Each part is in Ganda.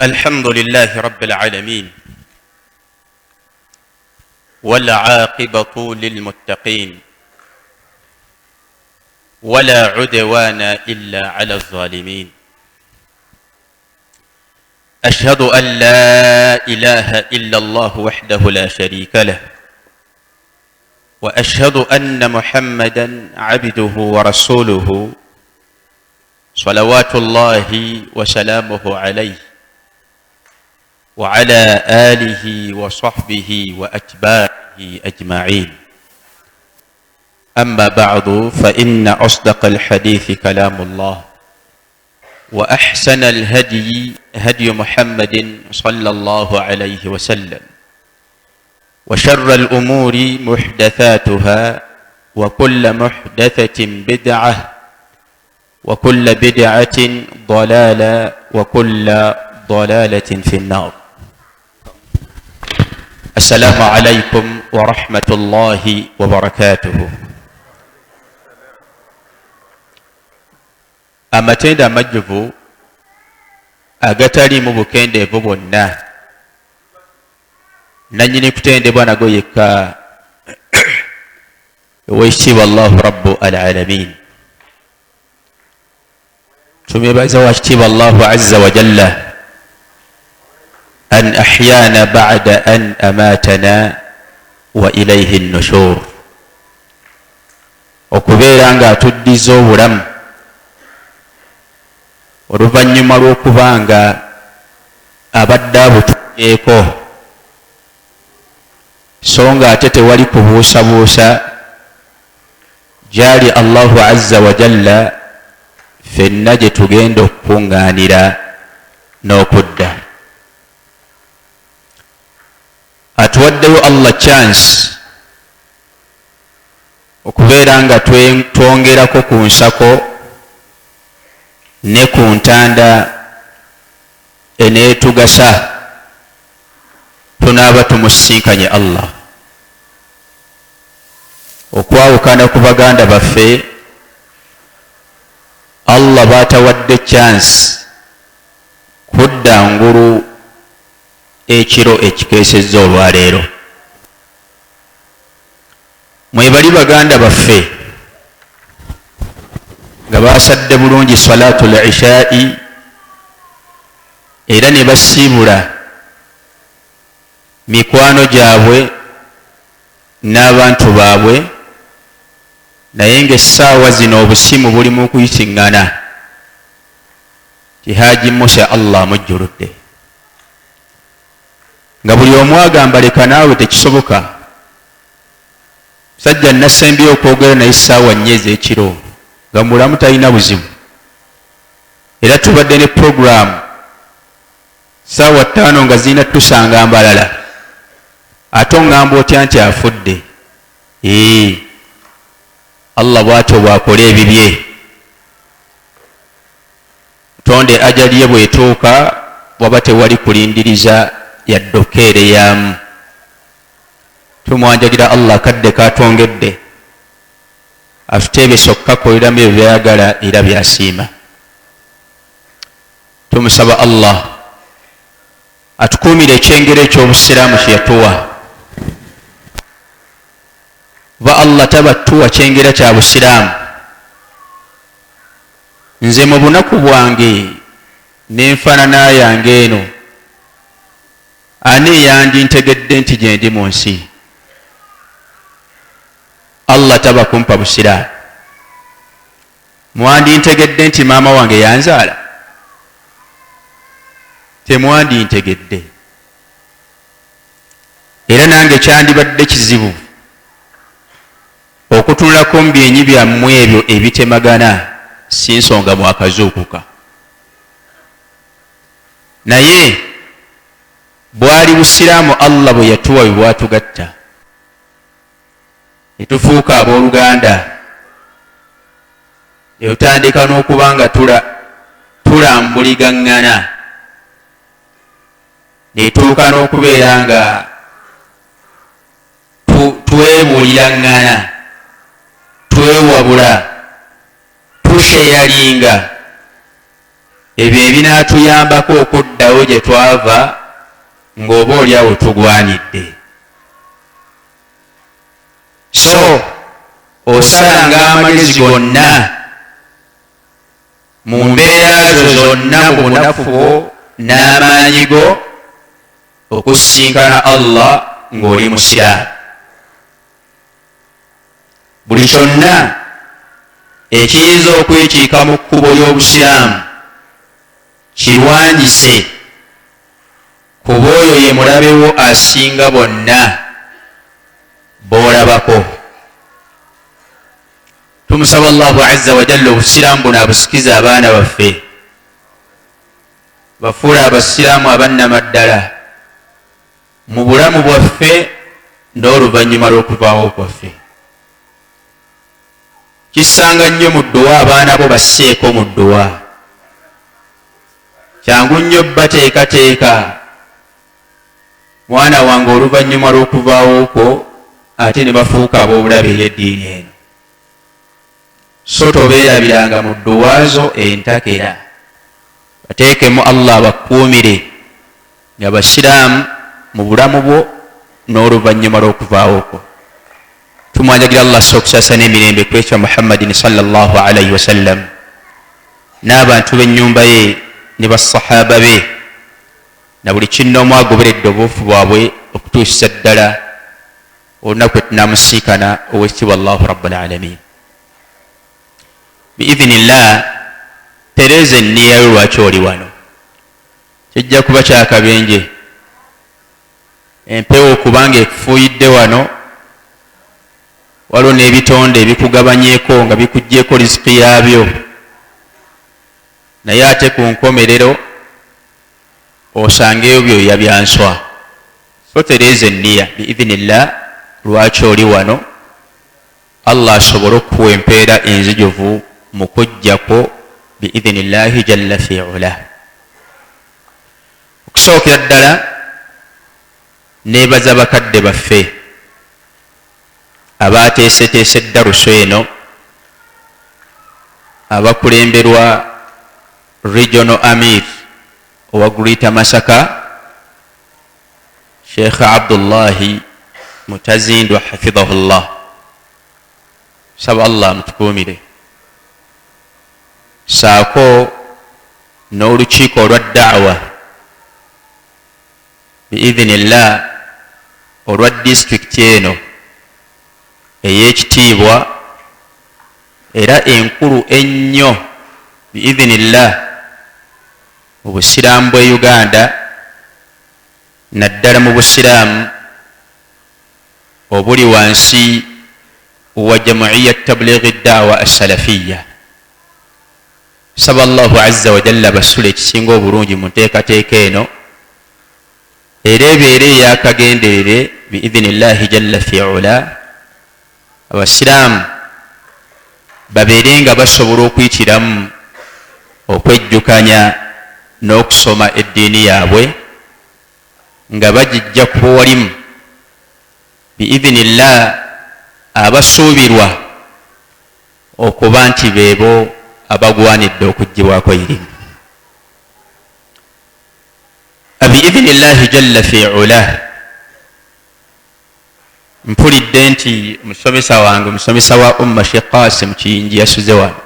الحمد لله رب العالمين والعاقبة للمتقين ولا عدوان إلا على الظالمين. أشهد أن لا إله إلا الله وحده لا شريك له، وأشهد أن محمدا عبده ورسوله صلوات الله وسلامه عليه وعلى آله وصحبه وأتباعه أجمعين. أما بعد، فإن أصدق الحديث كلام الله، وأحسن الهدي هدي محمد صلى الله عليه وسلم، وشر الأمور محدثاتها، وكل محدثة بدعة، وكل بدعة ضلالة، وكل ضلالة في النار. السلام عليكم ورحمة الله وبركاته. amatenda amajjuvu agataliimu bukendeevu bwonna, nannyini kutendebwa nago yekka, owekitiibwa Allahu rabbu alalamin. tumwebaza wakitiibwa Allahu azza wa jalla an ahyana ba'da an amatana wa ilayhi nushur, okubeera nga atuddiza obulamu oluvannyuma lw'okubanga abadde abutuyeeko, so nga ate tewali kubuusabuusa gyali Allahu azza wa jalla ffenna gye tugenda okukuŋŋaanira n'okudda. atuwaddeyo Allah chance okubeera nga twongerako ku nsako ne ku ntanda eneetugasa tunaaba tumusisinkanye Allah, okwawukana ku baganda baffe Allah baatawadde chance kudda ngulu ekiro ekikeesezza olwaleero. mwebali baganda baffe nga basadde bulungi salaatul ishaa'i era ne basiibula mikwano gyabwe n'abantu baabwe, naye ng'essaawa zino obusimu buli mu kuyitiŋŋana ti Haji Musa Allah amujjuludde, nga buli omu agamba leka naawe tekisoboka, sajja nasembyeyo okwogera naye essaawa nnyo ez'ekiro nga mulamu talina buzibu, era tubadde ne programu saawa 5 nga zirina tusanga mbalala, ate oŋŋamba otya nti afudde? Allah bw'atyo bw'akola ebibye. tonde ajali ye bw'etuuka waba tewali kulindiriza yadde okeereyamu. tumwanjagira Allah kadde katongedde atuteebesa okukakoleramu ebyo byayagala era byasiima. tumusaba Allah atukuumire ekyengero eky'obusiraamu kye yatuwa, ba Allah tabattuwa kyengera kya busiraamu. nze mu bunaku bwange n'enfaanana yange eno, ani yandintegedde nti gye ndi mu nsi? Allah taba kumpa busiraamu. mwandintegedde nti maama wange yanzaala? temwandintegedde. era nange kyandibadde kizibu okutunulako mu byenyi byammwe ebyo ebitemagana, si nsonga mwakazuukuka. naye bwali busiraamu Allah bwe yatuwa bwe bwatugatta, ne tufuuka abooluganda, ne tutandika n'okuba nga tulambuligaŋŋana, ne tuuka n'okubeera nga twebuuliraŋŋana, twewabula, tusheyalinga ebyo ebinaatuyambako okuddawo gye twava ng'oba oli awo tugwanidde. So osalanga amagezi gonna mu mbeera zo zonna, mu bunafu bwo n'amaanyi go, okusinkana Allah ng'oli musiraamu. Buli kyonna ekiyinza okwekiika mu kkubo ly'obusiraamu kirwanyise, kuba oyo ye mulabewo asinga bonna b'olabako. Tumusaba Allahu azza wa jalla obusiraamu buno abusikize abaana baffe, bafuula abasiraamu abannamaddala mu bulamu bwaffe n'oluvannyuma lw'okuvaawo kwaffe. Kisanga nnyo mu dduwa abaana bo basseeko mu dduwa. Kyangu nnyo bateekateeka, mwana wange oluvannyuma lw'okuvaawo kwo ate ne bafuuka ab'obulabe ey'eddiini eno. So tobeerabiranga mu dduwa zo entakera, bateekemu Allah bakuumire nga basiraamu mu bulamu bwo n'oluvannyuma lw'okuvaawo kwo. Tumwanjagira Allah sokusasa n'emirembe kwekya Muhammadin sallallahu alaihi wasallam n'abantu b'ennyumba ye ne basahaba be na buli kinoomu agoberedde obuufu bwabwe okutuusa ddala olunaku lwe tunaamusiikana ow'ekitiibwa Allahu rabbul alamin. Biidhinillah, tereeza enniya yo lwaki oli wano. Kijja kuba kyakabenje. Empewo kubanga ekufuuyidde wano, waliwo n'ebitonde ebikugabanyeeko nga bikuggyeko riziki yaabyo, naye ate ku nkomerero osangeyo byoya bya nswa. So tereeza enniya biidhinillah lwaki oli wano, Allah asobole okuwa empeera enzijuvu mu kujjako biidhinillahi jalla fi'ula. Okusookera ddala neebaza bakadde baffe abaateeseteese eddaruso eno, abakulemberwa regional amir owa Greater Masaka Sheikh Abdullahi Mutazindu hafidhahullah. Saba Allah mutukuumire, saako n'olukiiko olwa da'wa biidhinillah olwa disitulikiti eno ey'ekitiibwa era enkulu ennyo biidhinillah mu busiraamu bwe Uganda, naddala mu busiraamu obuli wansi wa Jam'iyya Tablighi Da'wa As-Salafiyya. Saba Allahu azza wa jalla basule ekisinga obulungi mu nteekateeka eno, era ebeere eyakagenderere biidhinillahi jalla fi'ula, abasiraamu babeere nga basobola okuyitiramu okwejjukanya n'okusoma eddiini yaabwe nga bagijja ku buwalimu biidhinillah abasuubirwa okuba nti beebo abagwanidde okuggyibwako irimu. Biidhinillahi jalla fi'ula, mpulidde nti omusomesa wange, omusomesa wa Umma Sheikh Qasim Kiyingi yasuze wano.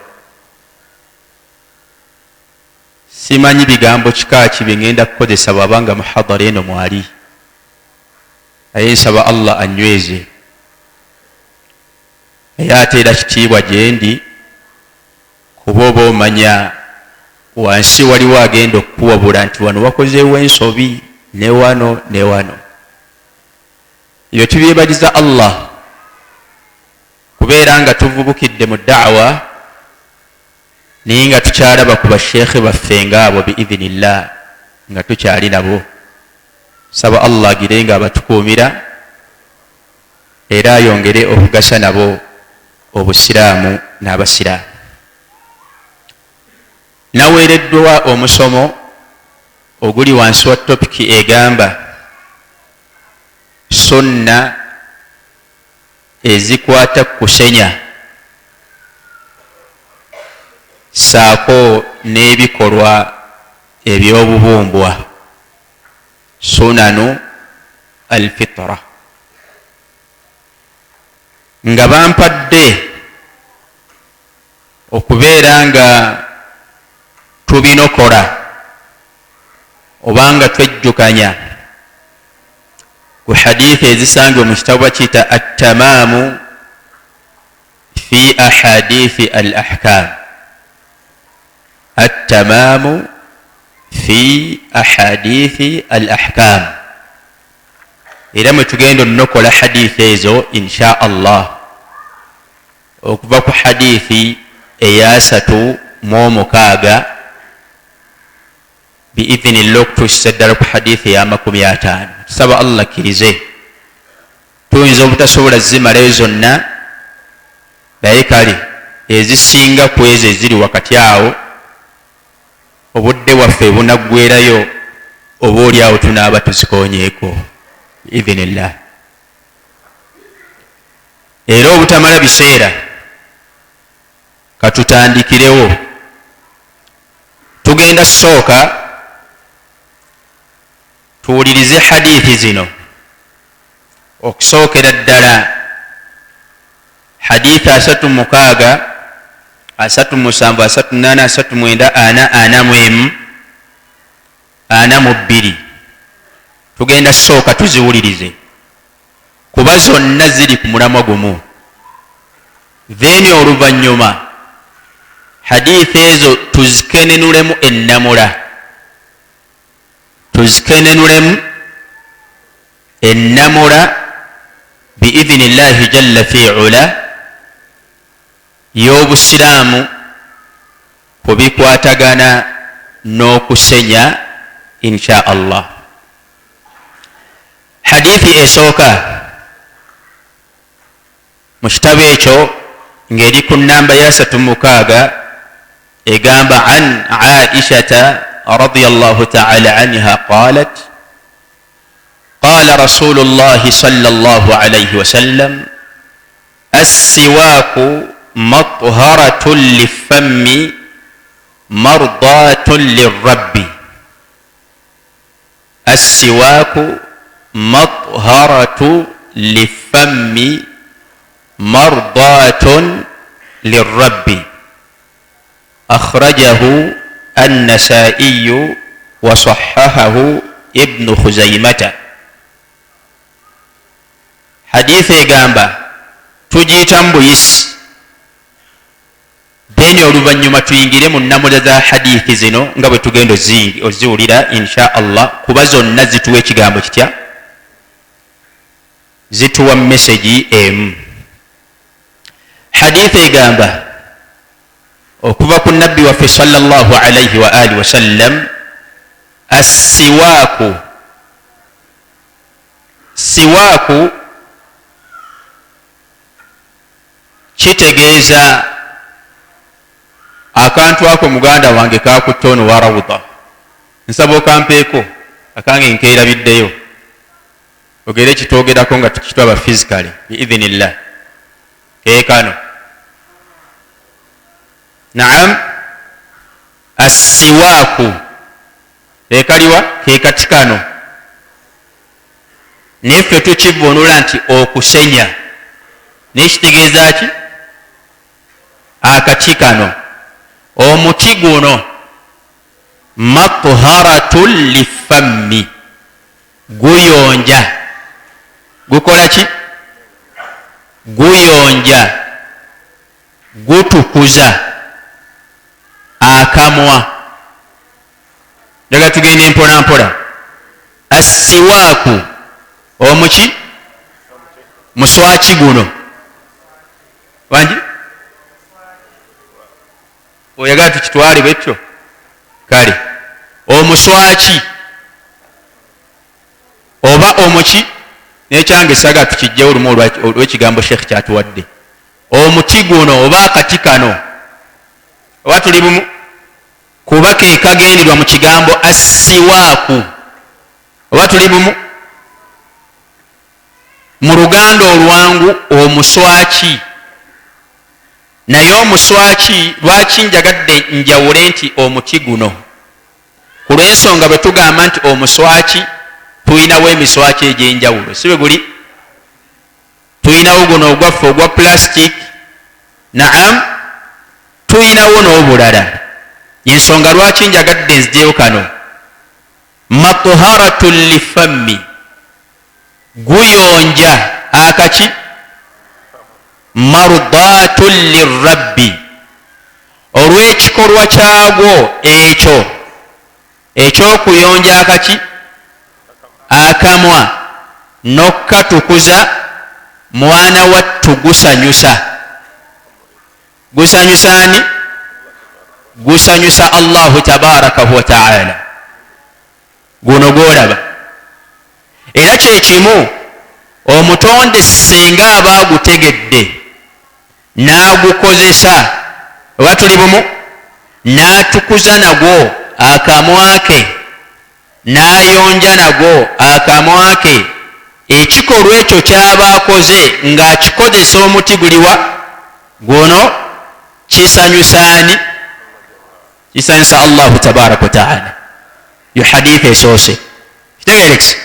Simanyi bigambo kika ki bye ngenda kukozesa bw'abanga muhadara eno mwali, naye nsaba Allah annyweze, naye ate era kitiibwa gye ndi, kuba oba omanya wansi waliwo agenda okukuwabula nti wano wakozeewo ensobi ne wano ne wano. Ebyo tubyebaliza Allah kubeera nga tuvubukidde mu da'wa naye nga tukyalaba ku basheekhe baffe ngaabo biidhinillah nga tukyali nabo. Saba Allah agire nga abatukuumira era ayongere okugasa nabo obusiraamu n'abasiraamu. Naweereddwa omusomo oguli wansi wa topiki egamba sunna ezikwata kusenya saako n'ebikolwa ebyobubumbwa, sunanu alfitra, nga bampadde okubeera nga tubinokola obanga twejjukanya ku hadithi ezisangibwa mu kitabu bakiyita attamaamu fi ahadithi al ahkam, attamaamu fi ahadithi al ahkam. Era mwe tugenda onokola hadithi ezo insha Allah okuva ku hadithi eya 3:6 biidhinillah okutuusa ddala ku hadithi ya 50. Tusaba Allah akkirize. Tuyinza obutasobola zimalayo zonna, naye kale ezisinga ku ezo eziri wakati awo obudde waffe bunaggwerayo, oba oli awo tunaaba tuzikonyeeko biidhinillah. Era obutamala biseera katutandikirewo. Tugenda sooka tuwulirize hadithi zino. Okusookera ddala hadithi 36, 37, 38, 39, 42 tugenda sooka tuziwulirize kuba zonna ziri ku mulamwa gumu. Then oluvannyuma hadithi ezo tuzikenenulemu ennamula, tuzikenenulemu ennamula biidhinillahi jalla fi'ula y'obusiraamu ku bikwatagana n'okusenya insha Allah. Hadithi esooka mu kitabo ekyo ng'eri ku nnamba ya 36 egamba an Aishata radiyallahu ta'ala anha qalat qala rasulullahi sallallahu alayhi wa sallam as-siwaaku matharatun lifammi mardatun lirrabbi. As-siwaaku matharatu lifammi mardatun lirrabbi. Akhrajahu an-Nasaa'iyu wa sahhahahu Ibn Khuzaymata. Hadithi egamba tugiyita mbuyisi, then oluvannyuma tuyingire mu nnamula za hadithi zino nga bwe tugenda oziwulira insha Allah, kuba zonna zituwa ekigambo kitya, zituwa message emu. Hadithi egamba okuva ku nabbi waffe sallallahu alayhi wa alihi wa sallam, as-siwaaku, siwaaku kitegeeza akantu ako muganda wange kakutte ono wa rawuda, nsaba okampeeko akange nkeerabiddeyo, ogere kitwogerako nga tukitwaba physically biidhinillah. Keekano naam, as-siwaaku ekaliwa keekati kano, neffe tukivunula nti okusenya, nekitegeeza ki? Akati kano, omuti guno matharatun lifammi, guyonja, gukola ki? Guyonja, gutukuza akamwa. Daga tugende mpola mpola. As-siwaaku omuki? Muswaki guno wangi oyagala tukitwale bwetyo kale, omuswaki oba omuki, nekyange saga tukijjawo olumu olw'ekigambo Sheikh kyatuwadde. Omuti guno oba akati kano, oba tuli bumu, kuba ke kagenderwa mu kigambo as-siwaaku, oba tuli bumu. Mu Luganda olwangu omuswaki, naye omuswaki lwaki njagadde njawule nti omuti guno, ku lw'ensonga bwe tugamba nti omuswaki tuyinawo emiswaki egy'enjawulo si bwe guli tuyinawo guno ogwaffe ogwa plastic naam tuyinawo n'obulala ensonga lwaki njagadde nzijeyo kano matuharatun lifammi guyonja akaki mardatun lirabbi olw'ekikolwa kyagwo ekyo ekyokuyonja akaki akamwa n'okkatukuza mwana wattu gusanyusa ani gusanyusa Allahu tabarakahu wa ta'ala guno gwolaba era kyekimu omutonde senga aba agutegedde n'agukozesa oba tuli bumu n'atukuza nagwo akamwa ke n'ayonja nagwo akamwa ke ekikolwa ekyo kyaba akoze ng'akikozesa omuti guliwa guno kisanyusa ani kisanyusa Allahu tabaraka wa ta'ala yo haditha esoose kitegerekese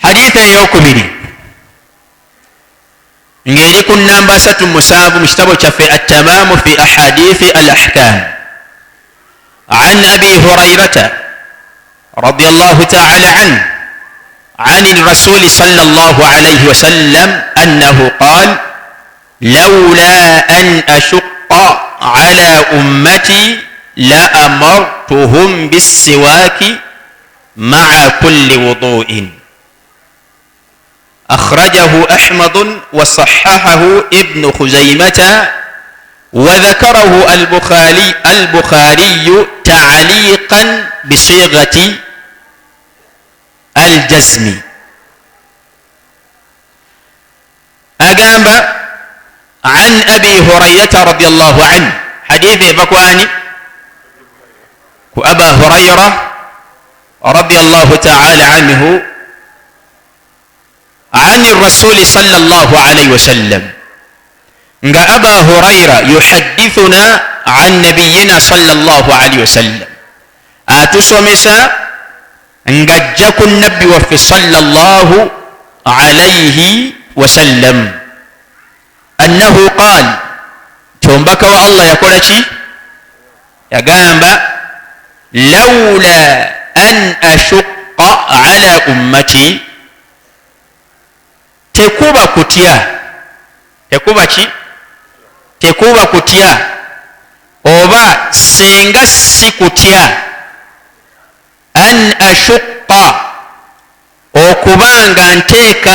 haditha eyokubiri ng'eri ku namba 37 mu kitabo kyaffe at-tamaamu fi ahadithi al-ahkam عن أبي هريرة رضي الله تعالى عنه عن الرسول صلى الله عليه وسلم أنه قال لولا أن أشق على أمتي لأمرتهم بالسواك مع كل وضوء أخرجه أحمد وصححه ابن خزيمة وذكره البخاري تعليقا بصيغة الجزم أقام عن أبي هريرة رضي الله عنه حديث بكواني وأبا هريرة رضي الله تعالى عنه عن الرسول صلى الله عليه وسلم nga Aba Hurayra yuhaddithuna an nabiyina sallallahu alayhi wasallam atusomesa nga ajja ku nabbi waffe sallallahu alayhi wasallam annahu qaal kyombaka wa Allah yakola ki yagamba lawla an ashqa ala ummati tekuba kutya oba senga si kutya an ashqa okubanga nteeka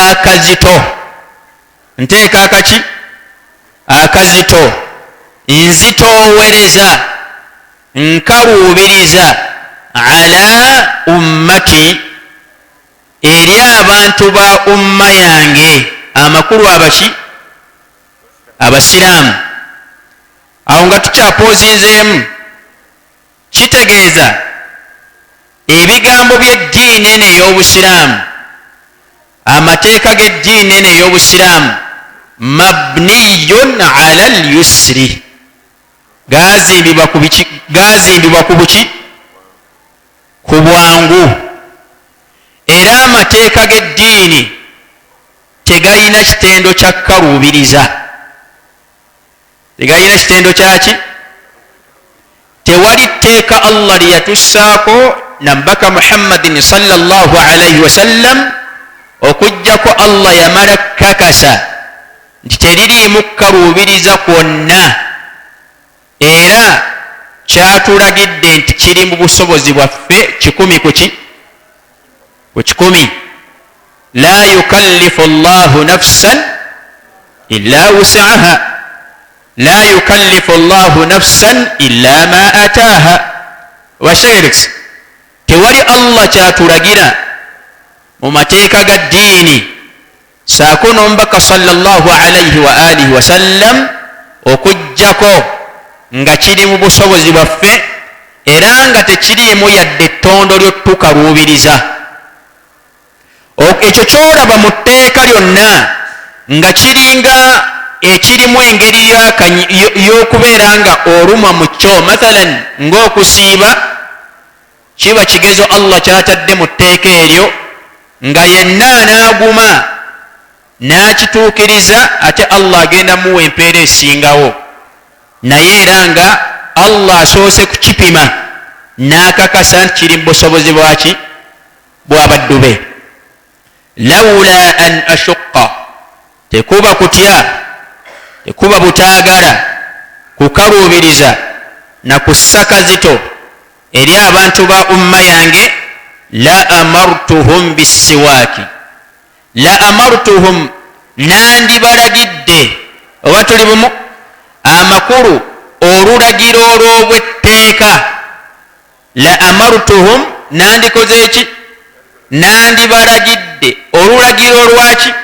akazito nzitoowereza nkaluubiriza ala ummati eri abantu ba umma yange amakulu abaki abasiraamu awo nga tukyapoozinzeemu kitegeeza ebigambo by'eddiini eno ey'obusiraamu amateeka g'eddiini eno ey'obusiraamu mabniyun ala lyusri gazimbibwa ku buki ku bwangu era amateeka g'eddiini tegayina kitendo kya kkaluubiriza tegayina kitendo kyaki tewali tteeka Allah lyeyatussaako nabaka Muhammadin sallallahu alayhi wasallam okujjako Allah yamala kakasa nti teririimu kkaluubiriza kwonna era kyatulagidde nti kiri mu busobozi bwaffe 10 ku 10 la yukallifu Allahu nafsan illa wus'aha لا يكلف الله نفسا إلا ما آتاها وشغلكس تولي الله تاترقنا ومتيك الدين ساكون أمبك صلى الله عليه وآله وسلم وكجكو nga kiri mu busobozi bwaffe era nga tekiriimu yadde ettondo ly'otukaluubiriza ekyo kyolaba mu tteeka lyonna nga kiringa ekirimu engeri y'okubeera nga oluma mu kyo mathalan ng'okusiiba kiba kigezo Allah kyatadde mu tteeka eryo nga yenna anaaguma n'akituukiriza ate Allah agenda muwa empeera esingawo, naye era nga Allah asoose kukipima n'akakasa nti kiri mu busobozi bwaki bw'abaddu be. lawla an ashukka, tekuba kutya, tekuba butaagala kukaluubiriza na kusaka zito eri abantu ba umma yange, la amartuhum bisiwaaki, la amartuhum nandibalagidde, oba tuli bumu, amakulu olulagiro olw'obwetteeka, la amartuhum nandikoze eki, nandibalagidde olulagiro olwaki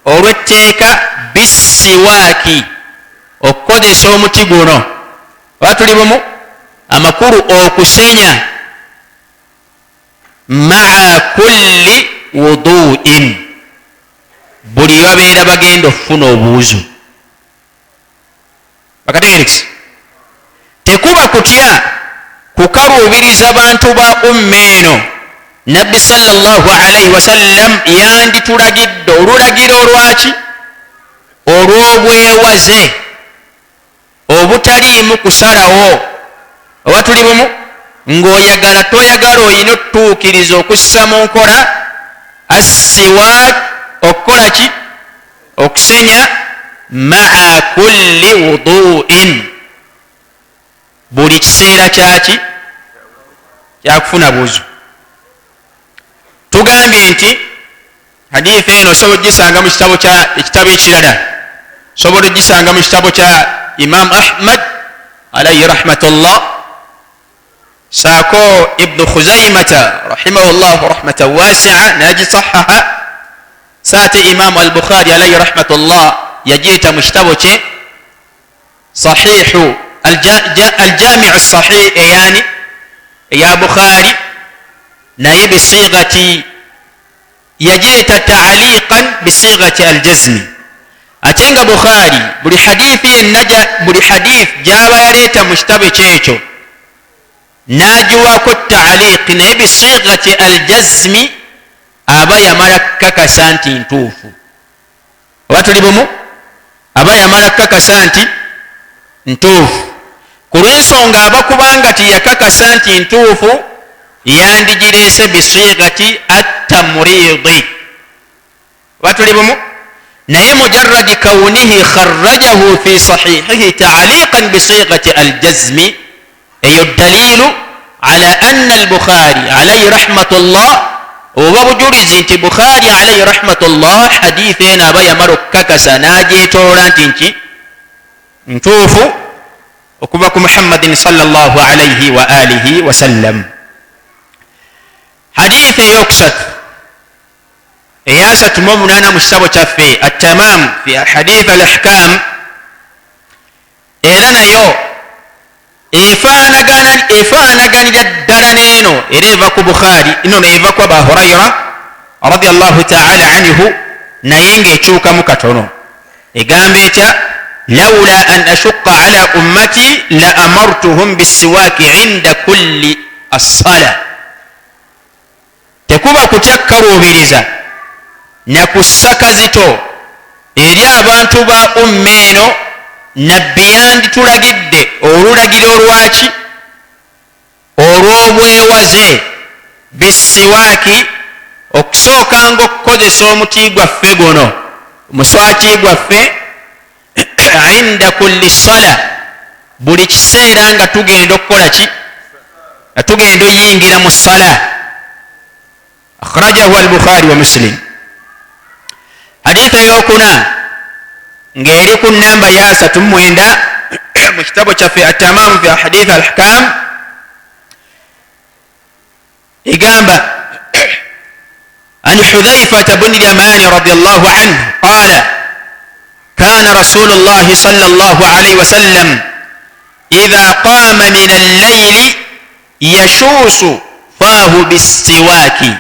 olw'etteeka, bisiwaaki, okukozesa omuti guno, oba tuli bumu, amakulu okusenya, maa kulli wuduin, buli babeera bagenda okufuna obuuzu. bakategerekisi, tekuba kutya kukaluubiriza bantu ba umma eno. Nabbi sallallahu alaihi wasallam yanditulagidde olulagiro olwaki olw'obwewaze obutaliimu kusalawo, oba tuli bumu, ng'oyagala toyagala oyina otutuukiriza okussa mu nkola assiwaak, okukola ki, okusenya, maa kulli wuduin, buli kiseera kyaki kyakufuna buuzu. Tugambye nti hadithi eno osobola ogisanga mu ekitabo ekirala, osobola ogisanga mu kitabo kya Imam Ahmad alayhi rahmatullah, saako Ibnu Khuzaimata rahimahullah rahmatan wasi'a nagisahaha, saate Imam al-Bukhari alayhi rahmatullah yagiita mu kitabo kye sahihu aljami' as-sahih, eyani eya Bukhari, naye bisigati yagiita ta'liqan bisigati aljazmi. Ate nga Bukhari buli hadith gyaba yaleeta mu kitabo kyekyo nagiwaako ta'liq, naye bisigati aljazmi aba yamala kukakasa nti ntuufu, oba tuli bumu, aba yamala kukakasa nti ntuufu. Ku lw'ensonga aba kubanga tiyakakasa nti ntuufu, yandigireese bisigati attamuridi, oba tuli bumu, naye mujarradi kaunihi kharrajahu fi sahihihi ta'liqan bisigati aljazmi, eyo dalilu ala anna al-Bukhari alayhi rahmatullah, oba bujulizi nti Bukhari alayhi rahmatullah hadith ena aba yamala okukakasa n'agyetoola nti ntuufu okuva ku Muhammadin sallallahu alayhi wa alihi wa sallam. Hadith eyokusatu eyasatu mu munaana mu kitabo kyaffe at-tamam fi hadith al-ahkam, era nayo efaanaganira ddala n'eno, era eva ku Bukhari, ino eva ku Abu Hurayra radiyallahu ta'ala anhu, naye ng'ekyukamu katono, egamba etya, lawla an ashukka ala ummati la amartuhum bisiwaaki inda kulli as-sala. Tekuba kutya kukaluubiriza na kusaka zito eri abantu ba umma eno, nabbi yanditulagidde olulagiro olwaki olw'obwewaze, bisiwaaki, okusookanga okukozesa omuti gwaffe guno, omuswaki gwaffe, inda kulli sala, buli kiseera nga tugenda okukola ki, nga tugenda oyingira mu sala. Akhrajahu al-Bukhari wa Muslim. Haditha eyokuna ng'eri ku namba ya 39 mu kitabo kyaffe at-tamam fi hadith al-ahkam, egamba an Hudhaifata bni al-Yamani radiyallahu anhu qala kana rasulullahi sallallahu alayhi wa sallam idha qama min al-layli yashusu fahu bis-siwaki,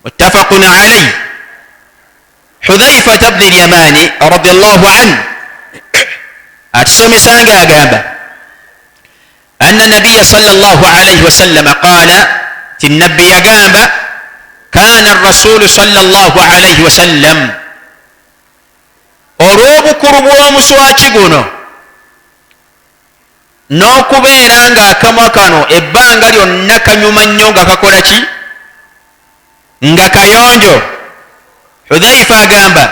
muttafaqun alayhi. Hudhaifata bni al-Yamani radiyallahu anhu atusomesanga agamba أن النبي صلى الله عليه وسلم قال النبي يقام كان الرسول صلى الله عليه وسلم olw'obukulu bw'omuswaki guno n'okubeera ng'akamwa kano ebbanga lyonna kanyuma nnyo nga kakola ki nga kayonjo. Hudhaifa agamba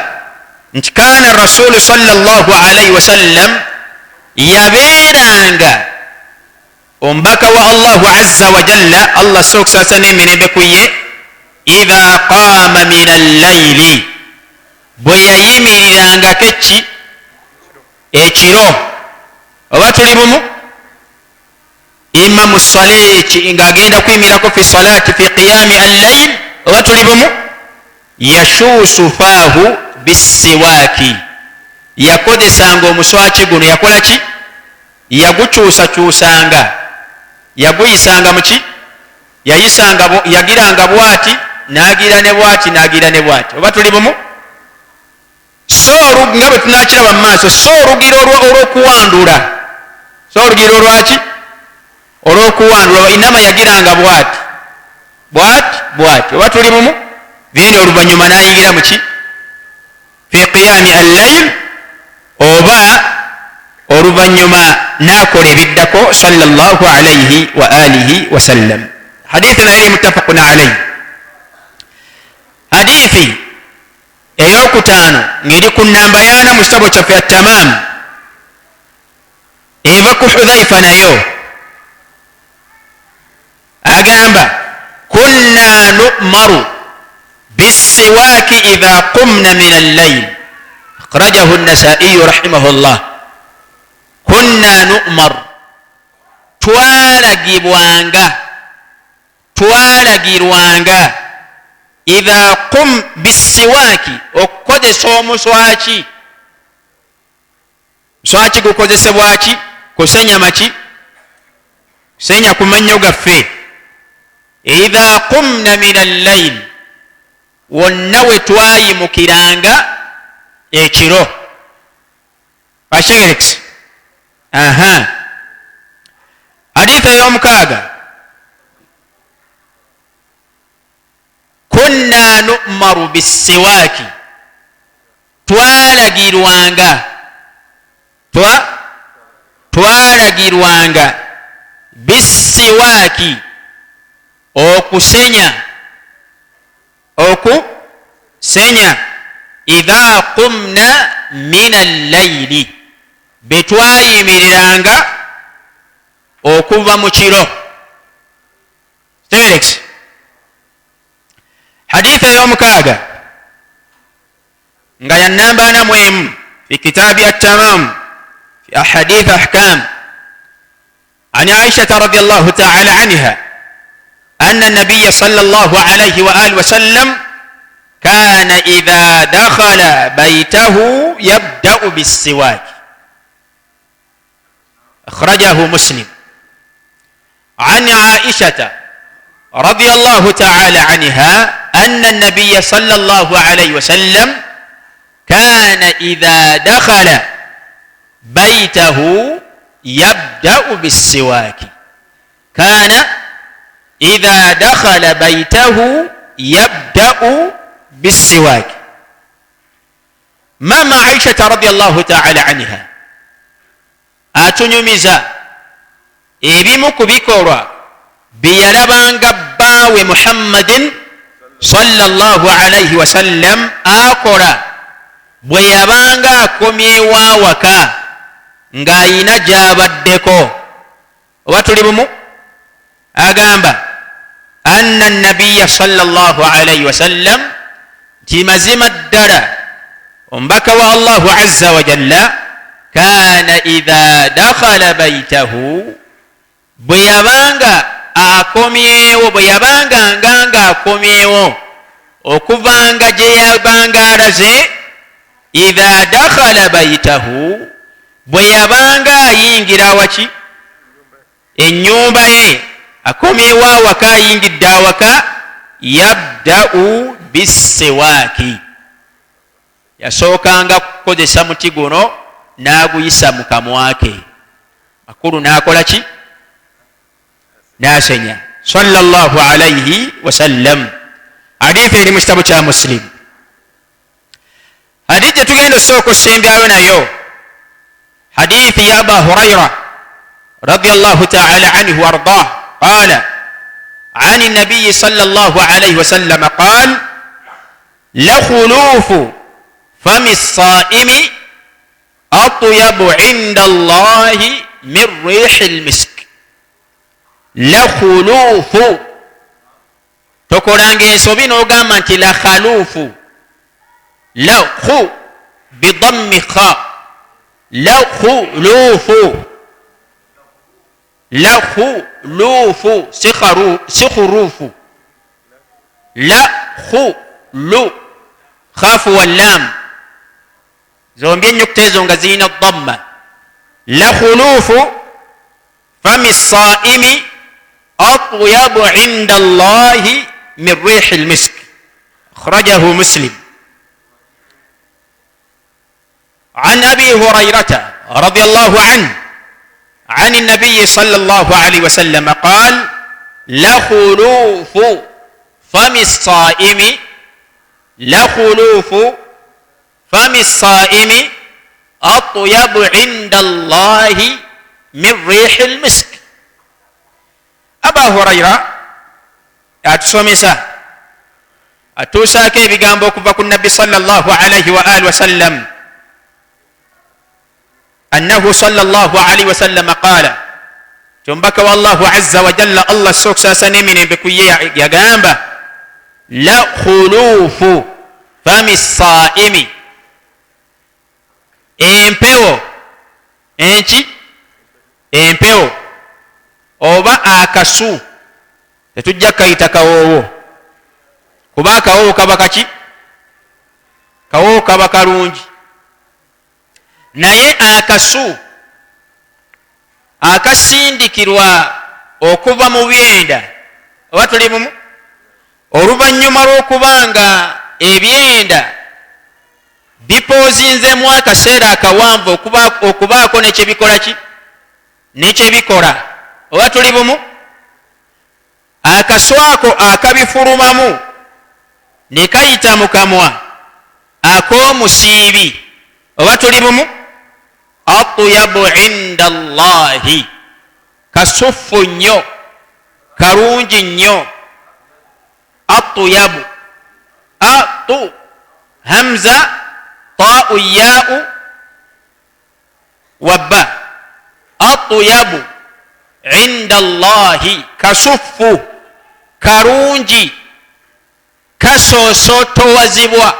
nti kaana rasulu sallallahu alaihi wasallam yabeeranga omubaka wa allahu azza wa jalla allah sokusasa n'emirembe ku ye idha qaama min allayli bwe yayimirirangako eki ekiro. oba tuli bumu imma mu salati ng'agenda kuyimirako fi salati fi qiyami allayl oba tuli bumu yashuusu faahu bisiwaaki yakozesanga omuswaki guno yakola ki yagukyusakyusanga yaguyisanga muki yagiranga bwati nagira ne bwati nagira ne bwati oba tuli bumu. So nga bwe tunakiraba mu maaso so olugero olw'okuwandula so olugero olwaki olw'okuwandula inama yagiranga bwati bwati bwati oba tuli bumu. Then oluvannyuma nayingira muki fi qiyami allayl oba oluvannyuma nakola ebiddako sallallahu alayhi wa alihi wasallam. Hadithi naye muttafaqun alayhi. Hadithi eyokutaano ngeri ku namba yana mu kitabo kyaffe at-tamam eva ku Hudhaifa nayo agamba kunna nu'maru bisiwaaki idha qumna min al-layl akhrajahu an-Nasa'i rahimahullah. Kunna nu'mar twalagirwanga idha qum bisiwaaki okukozesa omuswaki. Muswaki gukozesebwa ki kusenya maki kusenya ku mannyo gaffe. Idha qumna min al-layl wonna we twayimukiranga ekiro. Ashegerekisi. Hadithi ey'omukaaga kunna nu'maru bisiwaaki twalagirwanga bisiwaaki okusenya idha qumna min al-layli betwayimiriranga okuva mu kiro. Telex. Hadithi ey'omukaaga nga ya namba 41 fi kitaabi at-tamam fi ahadith ahkam an Aisha radhiyallahu ta'ala anha anna an-nabiy sallallahu alayhi wa alihi wa sallam kana idha dakhala baytahu yabda'u bis-siwak akhrajahu Muslim. عن عائشة رضي الله تعالى عنها أن النبي صلى الله عليه وسلم كان إذا دخل بيته يبدأ بالسواك. كان إذا دخل بيته يبدأ بالسواك. ماما عائشة رضي الله تعالى عنها أتنمزا ebimu ku bikolwa byeyalabanga bbaawe Muhammadin sallallahu alayhi wasallam akola bwe yabanga akomyewo awaka ng'ayina gy'abaddeko. Oba tuli bumu? Agamba anna nabiya sallallahu alayhi wasallam nti mazima ddala omubaka wa allahu azza wa jalla kaana idha dakhala baytahu bwe yabanga akomyewo okuvanga gye yabanga alaze. Idha dakhala baytahu bwe yabanga ayingira waki ennyumba ye akomyewo awaka ayingidde awaka yabda'u bisiwaaki yasookanga kukozesa muti guno n'aguyisa mu kamwa ke. Makulu n'akola ki nasenya sallallahu alayhi wasallam. Hadithi eri mu kitabu kya Muslim. Hadithi gye tugenda osooka osembyayo nayo hadithi ya Aba Hurayra radiyallahu ta'ala anhu wardah qala عن النبي صلى الله عليه وسلم قال لخلوف فم الصائم أطيب عند الله من ريح المسك. لخلوف tokolanga ensobi n'ogamba nti la khalufu la khu bidammi kha la khulufu la khulufu si khurufu la khulu khafu wallam zombi enyukuta ezo nga zirina damma. la khulufu fami saimi atyabu inda allahi من ريح المسك أخرجه مسلم. عن أبي هريرة رضي الله عنه عن النبي صلى الله عليه وسلم قال لخلوف فم الصائم لخلوف فم الصائم أطيب عند الله من ريح المسك. أبا هريرة atusomesa atuusaako ebigambo okuva ku nabbi sallallahu alayhi wa alihi wasallam annahu sallallahu alayhi wasallam qaala tombaka wallahu azza wa jalla allah sokusaasa n'emirembe ku ye yagamba la khulufu fami saimi empewo enki empewo oba akasu tetujja kayita kawoowo kuba akawoowo kaba kaki kawoowo kaba kalungi naye akasu akasindikirwa okuva mu byenda oba tuli mumu oluvannyuma lw'okubanga ebyenda bipoozinzemu akaseera akawanvu okubaako nekyebikola ki nekyebikola oba tuli bumu akaswako akabifulumamu ne kayita mu kamwa ak'omusiibi oba tuli bumu atyabu inda allahi kasuffu nnyo kalungi nnyo atyabu atu hamza ta'u ya'u wabba atyabu inda allahi kasuffu kalungi kasoosotowazibwa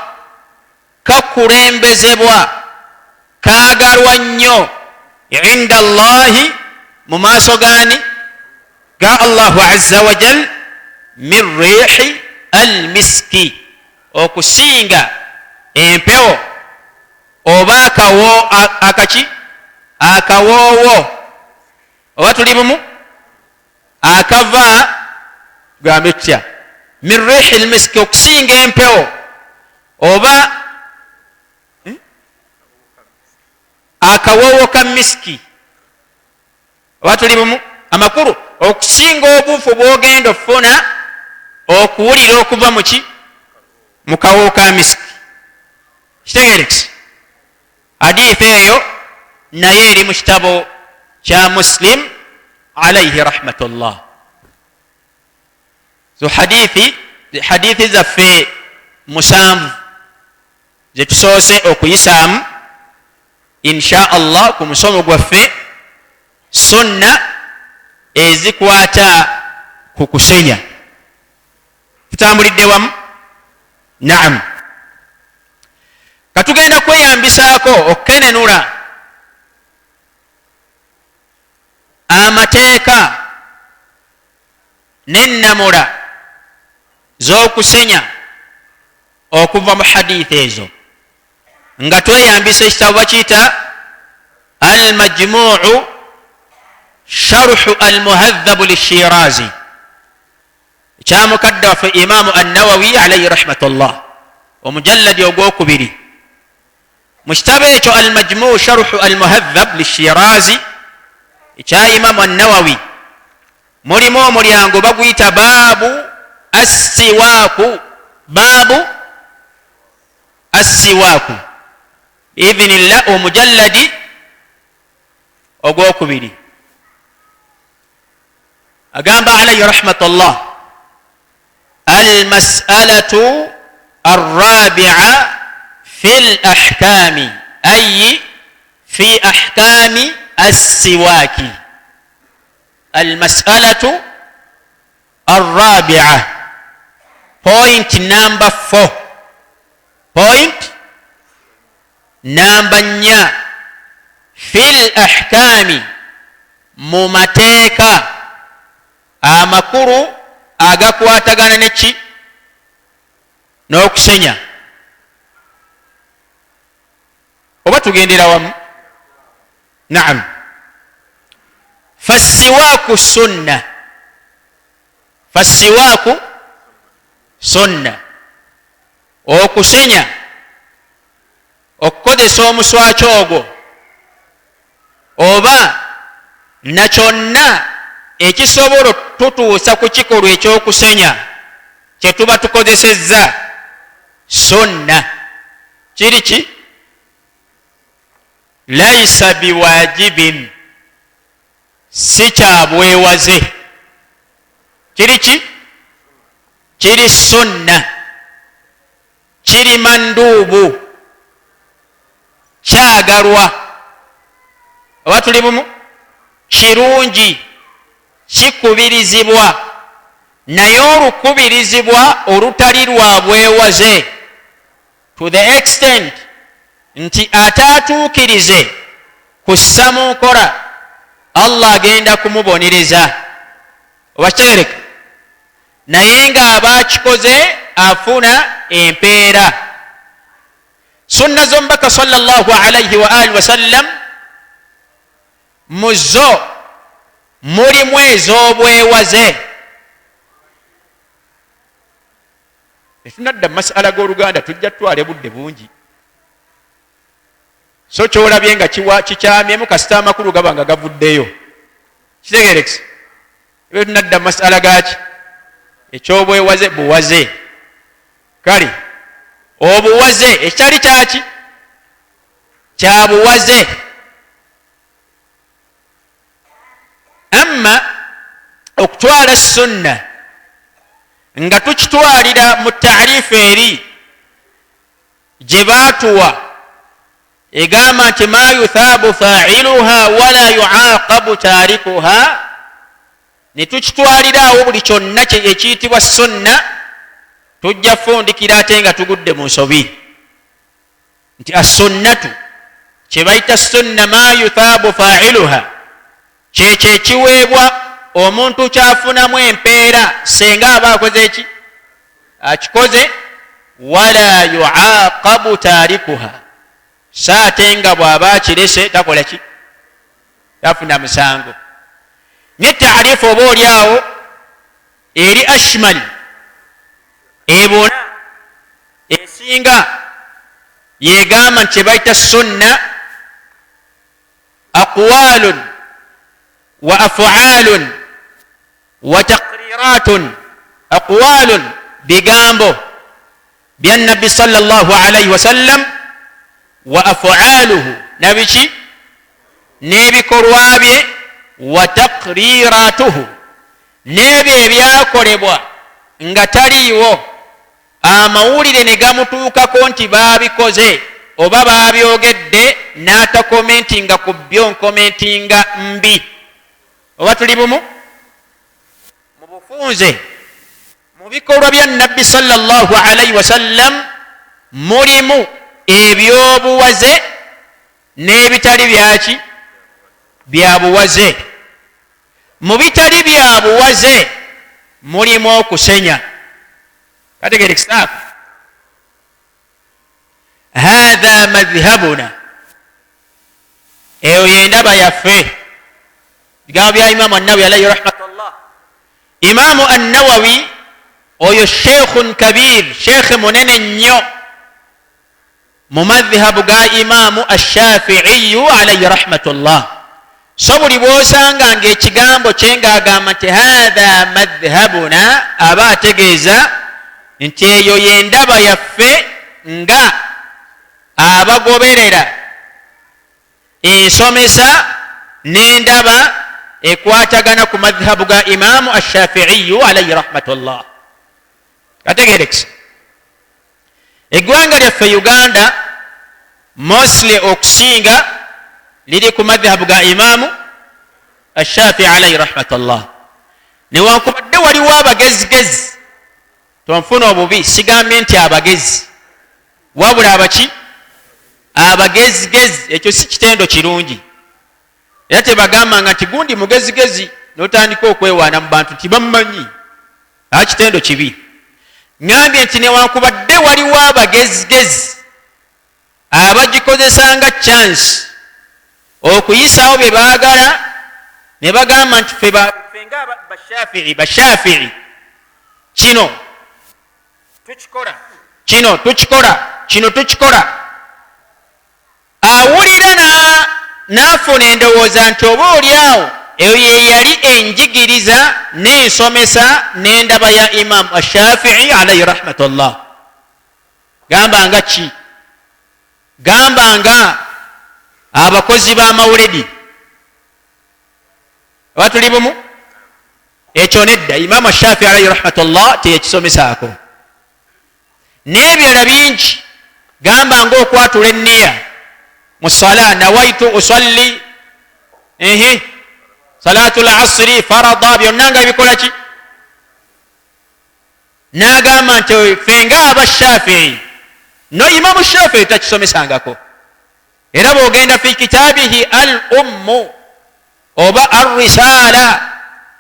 kakulembezebwa kaagalwa nnyo inda allahi mu maaso gaani ga allahu azza wa jal min rihi almiski okusinga empewo oba akaki akawoowo oba tuli bumu akava gambe tutya min rihi almiski okusinga empewo oba akawoowo ka miski oba tuli bumu amakulu okusinga obuufu bwogenda ofuna okuwulira okuva muki mu kawoowo ka miski kitegerekisi. hadithi eyo naye eri mu kitabo kya Muslim alayhi rahmatullah. so hadithi zaffe musanvu zetusoose okuyisaamu insha allah ku musomo gwaffe sunna ezikwata ku kusenya. tutambulidde wamu? Naam. katugenda kweyambisaako okukenenula amateeka n'ennamula z'okusenya okuva mu hadithi ezo nga tweyambisa ekitabo bakiyita almajmuu sharhu almuhadhabu lishirazi ekyamukadde waffe imamu annawawi alayhi rahmatullah omujalladi ogwokubiri. mu kitabo ekyo almajmuu sharhu almuhadhab lishirazi ekya imamu annawawi mulimu omulyango baguyita baabu assiwaaku, baabu assiwaaku biidhinillah omujalladi ogwokubiri. agamba alayhi rahmatullah almas'alatu arrabi'a fi lahkami ay fi ahkami assiwaaki. almas'alatu arrabi'a, point number 4, point number 4, fi lahkami, mu mateeka amakuru agakwatagana neki n'okusenya. oba tugendera wamu? Naam. fassiwaaku sunna, fassiwaaku sunna, okusenya okukozesa omuswaki ogwo oba na kyonna ekisobola tutuusa ku kikolwa ekyokusenya kye tuba tukozesezza sunna. kiri ki? laisa biwajibin, si kya bwewaze. kiri ki? kiri sunna, kiri manduubu, kyagalwa. oba tuli bumu? kirungi, kikubirizibwa, naye olukubirizibwa olutali lwa bwewaze, to the extent nti ataatuukirize kussa mu nkola Allah agenda kumubonereza. oba kitegereka? naye ng'aba akikoze afuna empeera. sunna z'omubaka sallallahu alayhi wa alihi wasallam mu zo mulimu ez'obwewaze. tetunadda mu masala g'oluganda, tujja tutwale budde bungi, so kyolabye nga kikyamyemu kasita amakulu gaba nga gavuddeyo. kitegerekese? ebyo tunadda mu masala gaki ekyobwewaze, buwaze. kale obuwaze ekitali kyaki kya buwaze. amma okutwala sunna nga tukitwalira mu taarifu eri gye baatuwa egamba nti ma yuthaabu fa'iluha wala yu'aqabu taarikuha, ne tukitwalira awo buli kyonna ekiyitibwa sunna, tujja fundikira ate nga tugudde mu nsobi nti assunnatu, kye bayita sunna, ma yuthaabu fa'iluha, kyekyo ekiweebwa omuntu kyafunamu empeera senga aba akoze eki? akikoze. wala yu'aqabu taarikuha, saate nga bw'aba akirese takola ki? tafuna musango. ne taarifu oba oli awo eri ashmal, ebona esinga, yegamba nti kyebayita sunna aqwalun wa af'alun wa taqriratun. aqwalun bigambo bya nabbi sallallahu alayhi wasallam, wa af'aluhu nabiki n'ebikolwa bye, wa taqriratuhu n'ebyo ebyakolebwa nga taliiwo amawulire ne gamutuukako nti baabikoze oba baabyogedde n'atakomentinga ku byo nkomentinga mbi. oba tuli bumu? mu bufunze mu bikolwa bya nabbi sallallahu alayhi wasallam mulimu ebyobuwaze n'ebitali byaki byabuwaze. mu bitali byabuwaze mulimu okusenya. kategerekisa? hatha madhhabuna, eyo yendaba yaffe. bigambo bya imamu an-Nawawi alayhi rahmatullah. imamu an-Nawawi oyo sheikhun kabir, sheikh munene nnyo mu madhhabu ga imamu ash-Shafi'i alayhi rahmatullah. so buli bw'osanga ng'ekigambo kye ng'agamba nti hatha madhhabuna aba ategeeza nti eyo yendaba yaffe nga abagoberera ensomesa n'endaba ekwatagana ku madhhabu ga imamu ashafiiyu alayhi rahmatullah. kategerekisa eggwanga lyaffe uganda mostly okusinga liri ku madhhabu ga imamu ashafii alayhi rahmatullah. newankubadde waliwo abagezigezi, tonfuna obubi, sigambye nti abagezi wabula abaki abagezigezi, ekyo si kitendo kirungi. era tebagambanga nti gundi mugezigezi notandika okwewaana mu bantu nti bamumanyi, kitendo kibi. ngambye nti newankubadde waliwo abagezigezi abagikozesanga chance okuyisawo bye baagala ne bagamba nti ffe nga bashafii kino tukikola, kino tukikola, kino tukikola. awulira n'afuna endowooza nti oba oliawo eyo ye yali enjigiriza n'ensomesa n'endaba ya imamu ashafii alayhi rahmatullah. gambanga ki? gambanga abakozi b'amawuledi oba tuli bumu? ekyo nedda, imamu ashafii alayhi rahmatullah teyekisomesaako. n'ebirala bingi gambanga okwatula enniya mu sala, nawaitu usalli salatu lasri farada, byonna nga bikola ki? n'agamba nti ffe nga abashafii no imamu shafii takisomesangako. era bwogenda fi kitabihi al ummu oba arrisala,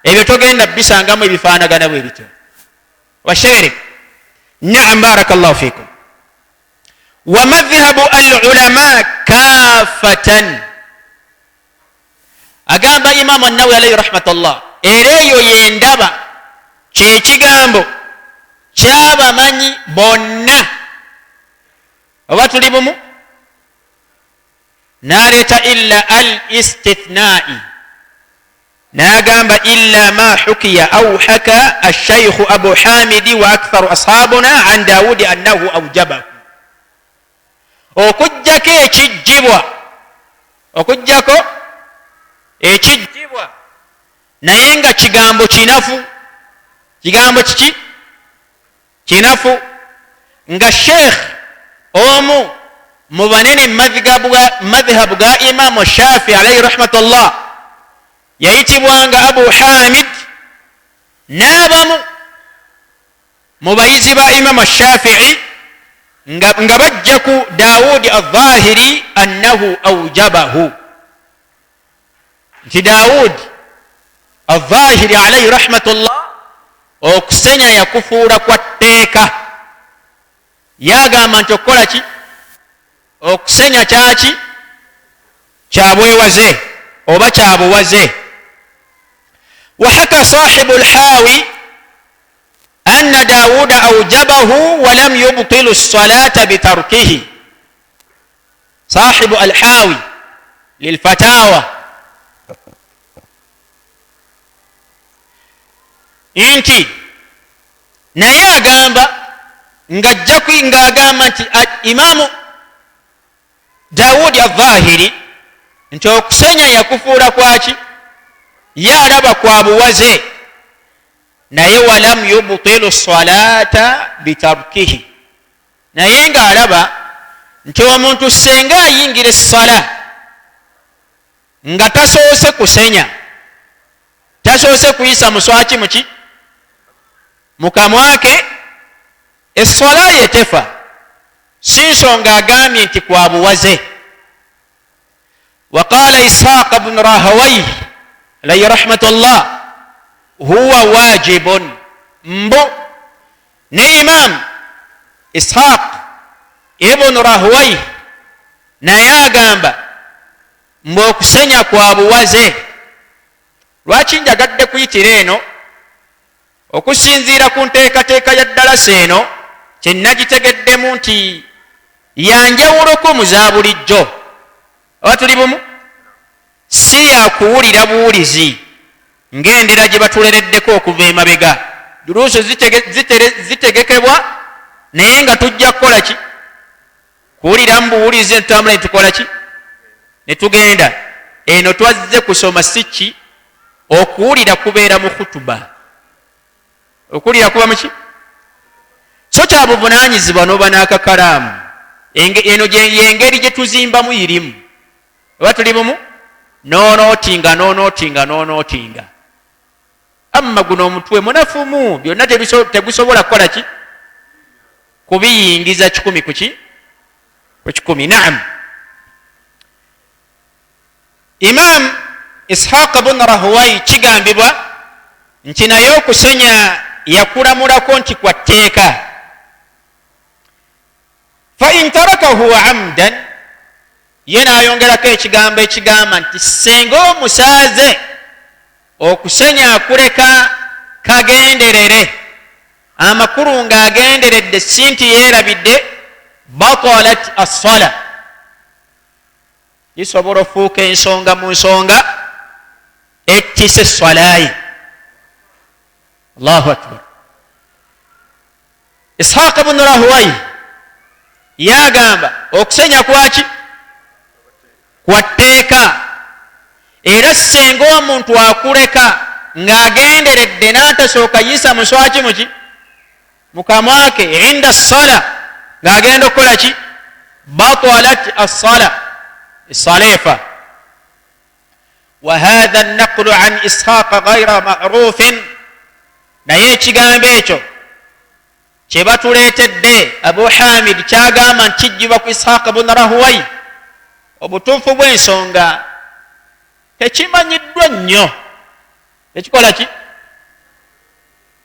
ebyo togenda bisangamu ebifaanagana bwe bityo. washerik naam, barakallahu fikum. wa madhhabu al ulama kafatan, agamba imamu an-Nawawi alayhi rahmatullah, era eyo yendaba kyekigambo kyabamanyi bonna. oba tuli bumu? n'aleeta illa al istithnai, n'agamba illa ma hukiya au haka alshaykhu abu hamidi wa aktharu ashabuna an daudi annahu awjabahu. okujjako ekijjibwa, okujjako ekijjibwa naye nga kigambo kinafu. kigambo kiki? kinafu. nga sheikh omu mu banene madhhabu ga imamu shafii alayhi rahmatullah yayitibwanga abu hamid, n'abamu mu bayizi ba imamu shafii nga bajja ku daudi al-dhahiri annahu awjabahu, nti daudi al-dhahiri alayhi rahmatullah okusenya yakufuula kwa tteeka. yagamba nti okukola ki? okusenya kyaki? kyabwewaze oba kyabuwaze. wahaka sahibu lhawi anna dawuda awjabahu walam yubtilu lsalata bitarkihi. sahibu alhawi lilfatawa nti naye agamba ng'agamba nti imamu dawudi al-dhahiri nti okusenya yakufuula kwaki? yalaba kwa buwaze. naye walam yubtilu salata bitarkihi, naye ng'alaba nti omuntu senga ayingira essala nga tasoose kusenya, tasoose kuyisa muswaki muki? mukamwake, essala ye tefa. si nsonga agambye nti kwa buwaze. waqala ishaq bn rahawayh alayhi rahmatullah huwa wajibun, mbu ne imam ishaq ibn rahawayh naye agamba mbu okusenya kwa buwaze. lwaki njagadde kuyitira eno? okusinziira ku nteekateeka ya ddalasa eno kyenagitegeddemu nti yanjawuloko mu za bulijjo. oba tuli bumu? si yakuwulira buwulizi ng'endera gye batulereddeko okuva emabega. Duruusu zitegekebwa naye nga tujja kukola ki? Kuwulira mu buwulizi netutambula netukola ki? Netugenda. Eno twazze kusoma siki okuwulira kubeera mu khutuba. Okuwulira kuba muki? So kya buvunaanyizibwa n'oba n'akakalaamu. Eno yengeri gye tuzimbamu irimu. Oba tuli bumu? Noonootinga. Amma guno omutwe munafumu, byonna tegusobola kukola ki? Kubiyingiza 10 ku ki? Ku 10. Naam. Imam Ishaq ibn Rahway kigambibwa nti naye okusenya yakulamulako nti kwa tteeka. Fa in tarakahu amdan, ye naayongerako ekigambo ekigamba nti senga omusaaze okusenya akuleka kagenderere, amakulu ng'agenderedde si nti yeerabidde, batalat as-sala, lisobola ofuuka ensonga mu nsonga ettisa esswalayi. Allahu akbar. Ishaq ibn Rahway yagamba okusenya kwaki? Kwa tteeka. Era senga omuntu akuleka ng'agenderedde n'atasooka yisa muswaki muki? Mu kamwa ke inda ssala, ng'agenda okukola ki? Batalat as-sala, الصليفة. وهذا النقل عن إسحاق غير معروف. naye ekigambo ekyo kye batuleetedde Abu Hamid kyagamba nti kijjibwa ku Ishaq ibn Rahway, obutuufu bw'ensonga tekimanyiddwa nnyo. Tekikola ki?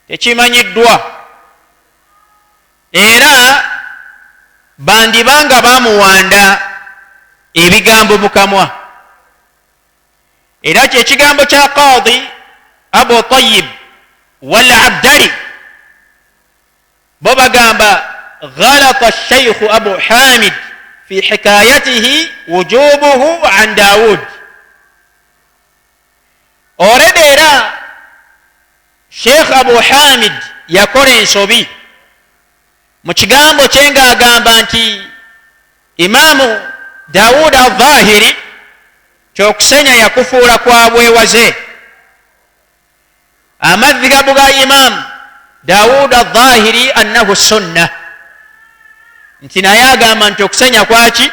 Tekimanyiddwa. Era bandibanga bamuwanda ebigambo mu kamwa. Era kyekigambo kya Qadi Abu Tayyib wal Abdali, bo bagamba ghalata Shaykh Abu Hamid fi hikayatihi wujubuhu an Daud. Orede era Sheikh Abu Hamid yakola ensobi mu kigambo kye ng'agamba nti Imamu Daud al-Zahiri kyokusenya yakufuula kwa bwewaze. Amadhhabu ga Imam Daud al-Zahiri annahu sunna, nti naye agamba nti okusenya kwaki?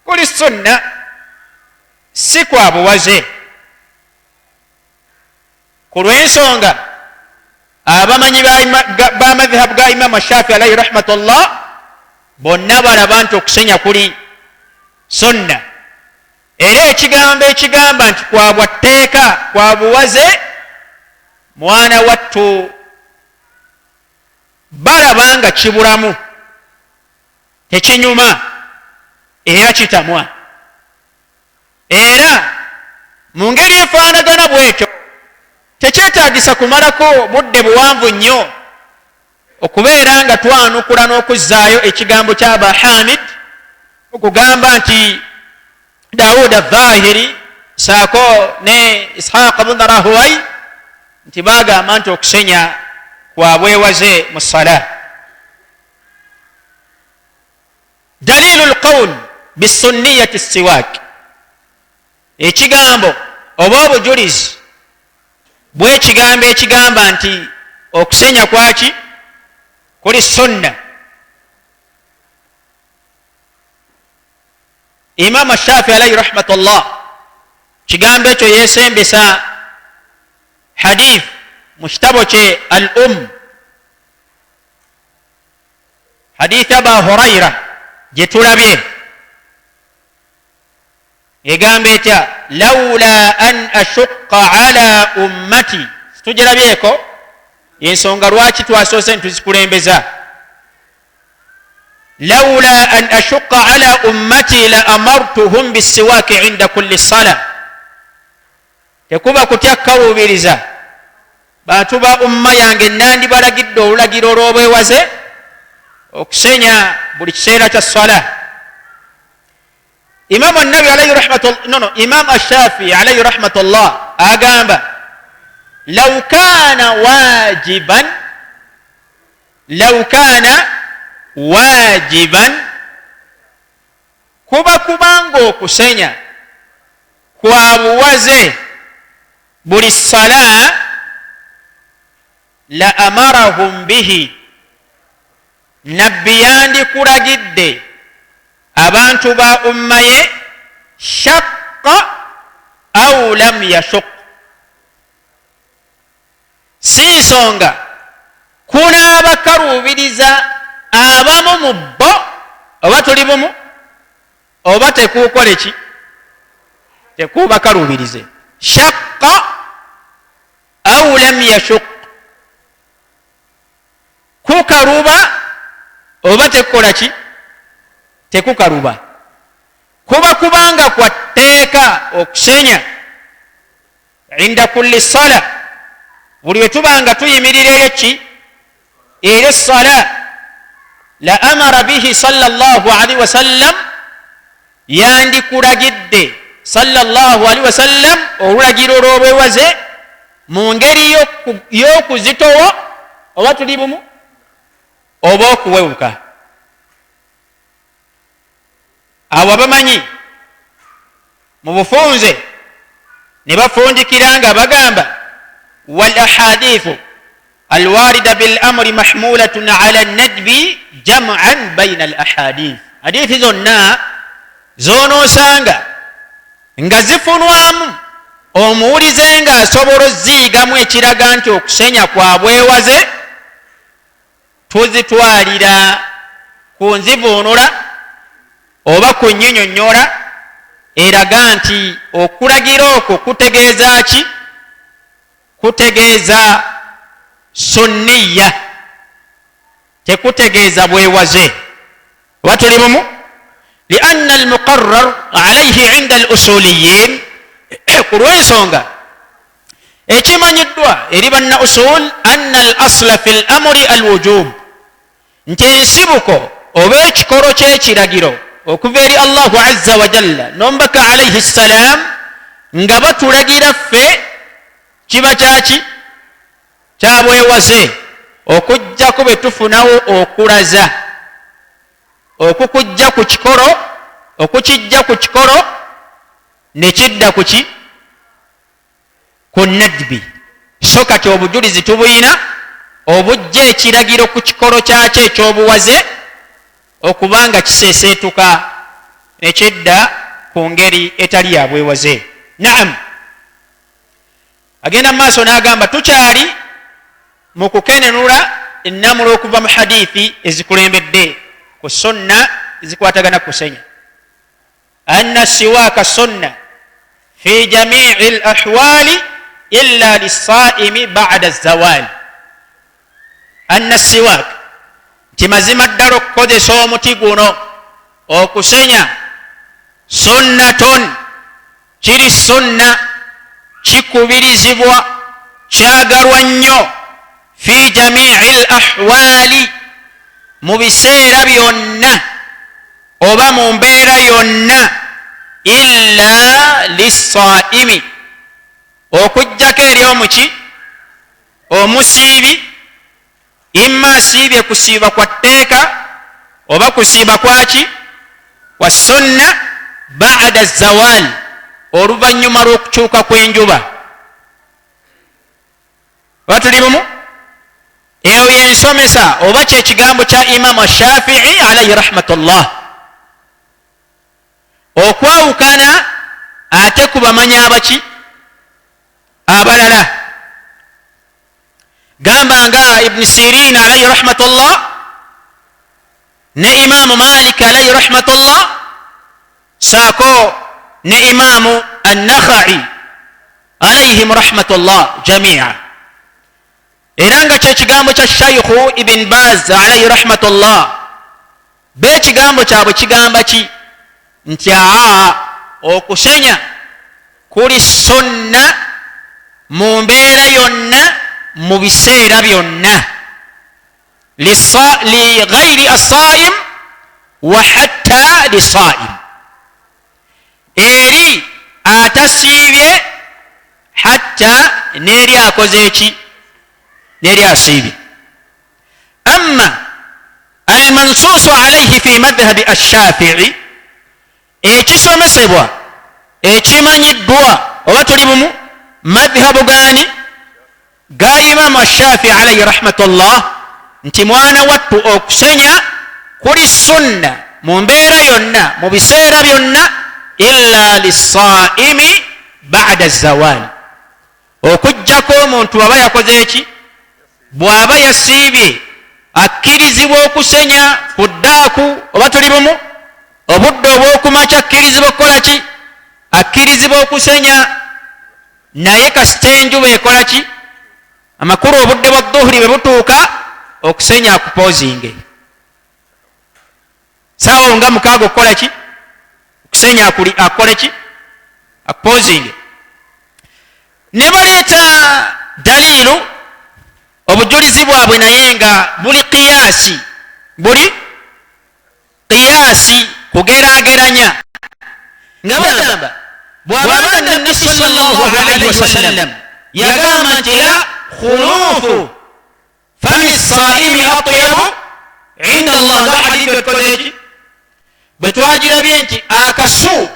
Kuli sunna, si kwa buwaze. Ku lw'ensonga abamanyi b'amadhhabu ga Imam Shafi'i alayhi rahmatullah bonna balaba nti okusenya kuli sunna. Era ekigambo ekigamba nti kwa bwa tteeka, kwa buwaze, mwana wattu balaba nga kibulamu, tekinyuma era kitamwa. Era mu ngeri efaanagana bw'ekyo tekyetaagisa kumalako budde buwanvu nnyo okubeera nga twanukula n'okuzzaayo ekigambo kya Aba Hamid okugamba nti Daud al-Zahiri saako ne Ishaq ibn Rahway nti bagamba nti okusenya kwa bwewaze mu ssala. Dalilu al-qawl bisunniyati siwaak, ekigambo oba obujulizi bw'ekigambo ekigamba nti okusenya kwaki? Kuli sunna. Imam Shafi'i alayhi rahmatullah kigambo ekyo yeesembesa hadith mu kitabo kye hadith Aba Hurayra gye tulabye egamba etya lawla an ashukka ala ummati. Tugirabyeko ensonga lwaki twasoose ntuzikulembeza. lawla an ashukka ala ummati la amartuhum bisiwaaki inda kulli sala. Tekuba kutya kawubiriza bantu ba umma yange nandibalagidde olulagiro olw'obwewaze okusenya buli kiseera kya ssala. Imam an-Nawawi alayhi rahmatullah Imam ash-Shafi'i alayhi rahmatullah agamba law kana wajiban kubanga okusenya kwa buwaze buli sala la amarahum bihi, nabbi yandikulagidde abantu ba umma ye shaqqa aw lam yashuq, si nsonga kunaaba kaluubiriza abamu mu bo oba tuli bumu oba tekuukole ki tekuuba kaluubirize. Shaqqa aw lam yashuq, kukaluba oba tekukola ki tekukaluba. kubanga kwa tteeka okusenya inda kulli sala, buli we tubanga tuyimirira eyo ki eri sala. La amara bihi sallallahu alaihi wasallam, yandikulagidde sallallahu alaihi wasallam olulagiro lw'obwewaze mu ngeri y'okuzitowa oba tuli bumu oba okuwewuka. Abo bamanyi mu bufunze ne bafundikira nga bagamba wal ahadithu alwarida bil amri mahmulatun ala an-nadbi jam'an bayna al ahadith. Hadithi zonna zonoosanga nga zifunwamu omuwulize nga asobola oziyigamu ekiraga nti okusenya kwa bwewaze, tuzitwalira ku nzivuunula oba ku nnyinnyonnyola eraga nti okulagira okwo kutegeeza ki? Kutegeeza sunniya, tekutegeeza bwewaze. Oba tuli bumu? lianna almuqarrar alayhi inda alusuliyin, ku lw'ensonga ekimanyiddwa eri banna usul anna al asla fi l amri alwujub, nti ensibuko oba ekikolo ky'ekiragiro okuva eri Allahu azza wa jalla n'omubaka alayhi ssalam nga batulagira ffe kiba kyaki kyabwewaze, okujjako bwe tufunawo okulaza okukujja ku kikolo, okukijja ku kikolo ne kidda ku ki ku nadbi. So kati obujulizi tubuyina obujja ekiragiro ku kikolo kyakyo ekyobuwaze okubanga kiseeseetuka ne kidda ku ngeri etali ya bwewaze. Naam, agenda mu maaso n'agamba tukyali mu kukenenula ennamula okuva mu hadithi ezikulembedde ku sunna ezikwatagana kusenya. Anna siwaaka sunna fi jamii al ahwali illa lisaimi ba'da zawali. Anna siwaak, nti mazima ddala okukozesa omuti guno okusenya sunnatun, kiri sunna, kikubirizibwa, kyagalwa nnyo fi jamii al ahwali, mu biseera byonna oba mu mbeera yonna, illa lisaimi, okujjako eri omuki omusiibi, imma asiibye kusiiba kwa tteeka oba kusiiba kwaki kwa sunna ba'da zawal, oluvannyuma lw'okukyuka kw'enjuba. Batuli bumu? Eyo yensomesa oba kyekigambo kya Imamu Shafi'i alayhi rahmatullah. Okwawukana ate kubamanya abaki abalala, gamba nga Ibn Sirin alayhi rahmatullah ne Imamu Malik alayhi rahmatullah, saako ne Imamu An-Nakhai alayhim rahmatullah jami'a. Era nga kyekigambo kya Shaykhu Ibn Baz alayhi rahmatullah, be ekigambo kyabwe kigamba ki? Nti okusenya kuli sunna mu mbeera yonna, mu biseera byonna, li ghayri as-saim wa hatta li saim. eri atasiibye hatta n'eri akoze eki n'eri asiibye. amma almansuusu alaihi fi madhhabi ashafii, ekisomesebwa ekimanyiddwa oba tuli bumu madhhabu gani ga imamu ashafii alaihi rahmatullah, nti mwana wattu okusenya kuli sunna mu mbeera yonna mu biseera byonna illa lisaimi ba'da zawali, okujjako omuntu aba yakoze eki, bw'aba yasiibye akkirizibwa okusenya ku ddaaku oba tuli bumu, obudde obw'okumakya akkirizibwa okukola ki, akkirizibwa okusenya, naye kasita enjuba ekola ki, amakulu obudde bwa dhuhuri bwe butuuka okusenya akupoozinge, saawa nga mukaaga okukola ki, okusenya akole ki, akupoozinge. ne baleeta daliilu obujulizi bwabwe naye nga buli qiyaasi kugeraageranya, nga bagamba bw'abanga nabbi sallallahu alaihi wasallam yagamba nti la khulufu fami saimi atyabu inda allah, nga hadithi wetukoze eki, bwe twagirabye nti akasu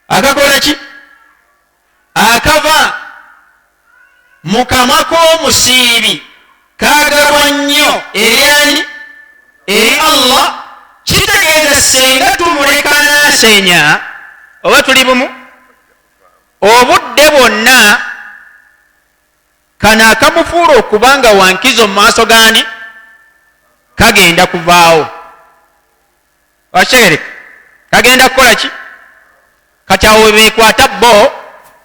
akakola ki, akava mu kamwa k'omusiibi kaagalwa nnyo eri ani, eri allah, kitegeeza senga tumuleka n'asenya oba tuli bumu, obudde bwonna kano akamufuula okuba nga wankizo mu maaso gandi kagenda kuvaawo, wakyereka kagenda kukola ki, kati awo we beekwata bo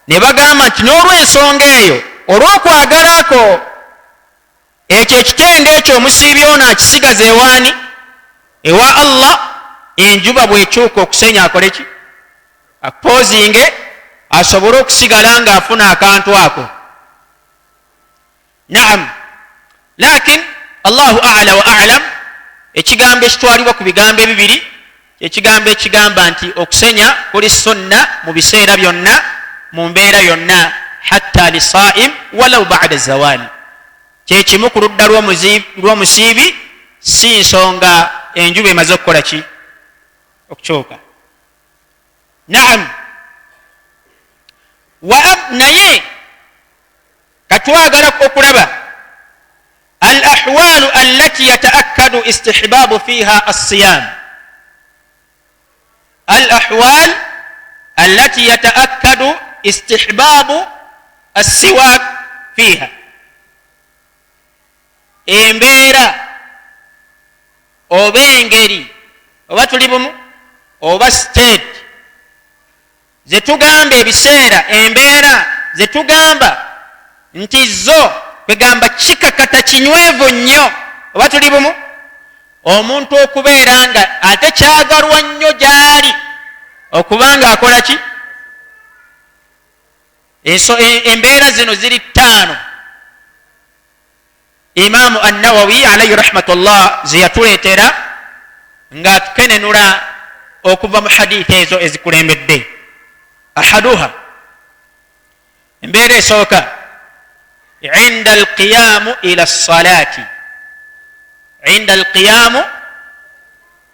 ne bagamba nti n'olw'ensonga eyo, olw'okwagalako ekyo ekitenge ekyo omusiibi ono akisigaza ewaani, ewa allah, enjuba bw'ekyuka okusenya akole ki, akupoozinge, asobole okusigala ng'afuna akantu ako. naam, lakin allahu a'la wa a'lam, ekigambo ekitwalibwa ku bigambo ebibiri kyekigambo ekigamba nti okusenya kuli sunna mu biseera byonna mu mbeera yonna, hatta lisaim walau ba'da zawali, kyekimu ku ludda lw'omusiibi, si nsonga enjuba emaze okukola ki, okukyuka. naam, naye katwagala okulaba al ahwalu allati yataakkadu istihbabu fiha as-siyam, al ahwal allati yataakkadu istihbabu as-siwak fiha, embeera oba engeri oba tuli bumu oba state zetugamba ebiseera, embeera zetugamba nti zo kwegamba kikakata kinywevu nnyo oba tuli bumu, omuntu okubeera nga ate kyagalwa nnyo gyali okubanga akola ki, embeera zino ziri 5 imaamu an-Nawawi alayhi rahmatullah ze yatuleetera nga tukenenula okuva mu hadithi ezo ezikulembedde. ahaduha, embeera esooka, inda alqiyamu ila salati, inda alqiyamu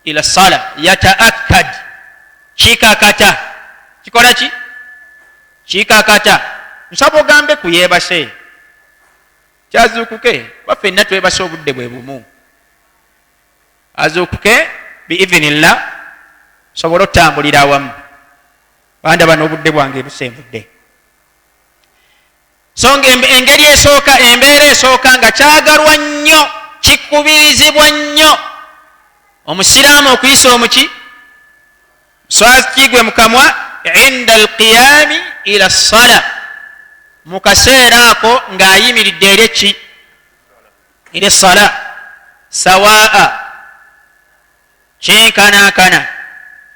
ila sala, yataakkad, kikakata, kikola ki, kikakata. nsaba ogambe kuyeebase kyazuukuke, wafenna twebase obudde bwe bumu, azuukuke biidhinillah, sobola otambulira awamu, bandaba n'obudde bwange busenvudde. so engeri esooka, embeera esooka nga kyagalwa nnyo, kikubirizibwa nnyo omusiraamu okuyisa omuki, swakigwe mu kamwa, inda alqiyami ila sala, mu kaseera ako ng'ayimiridde eri eki, eri sala, sawaa, kyenkanankana,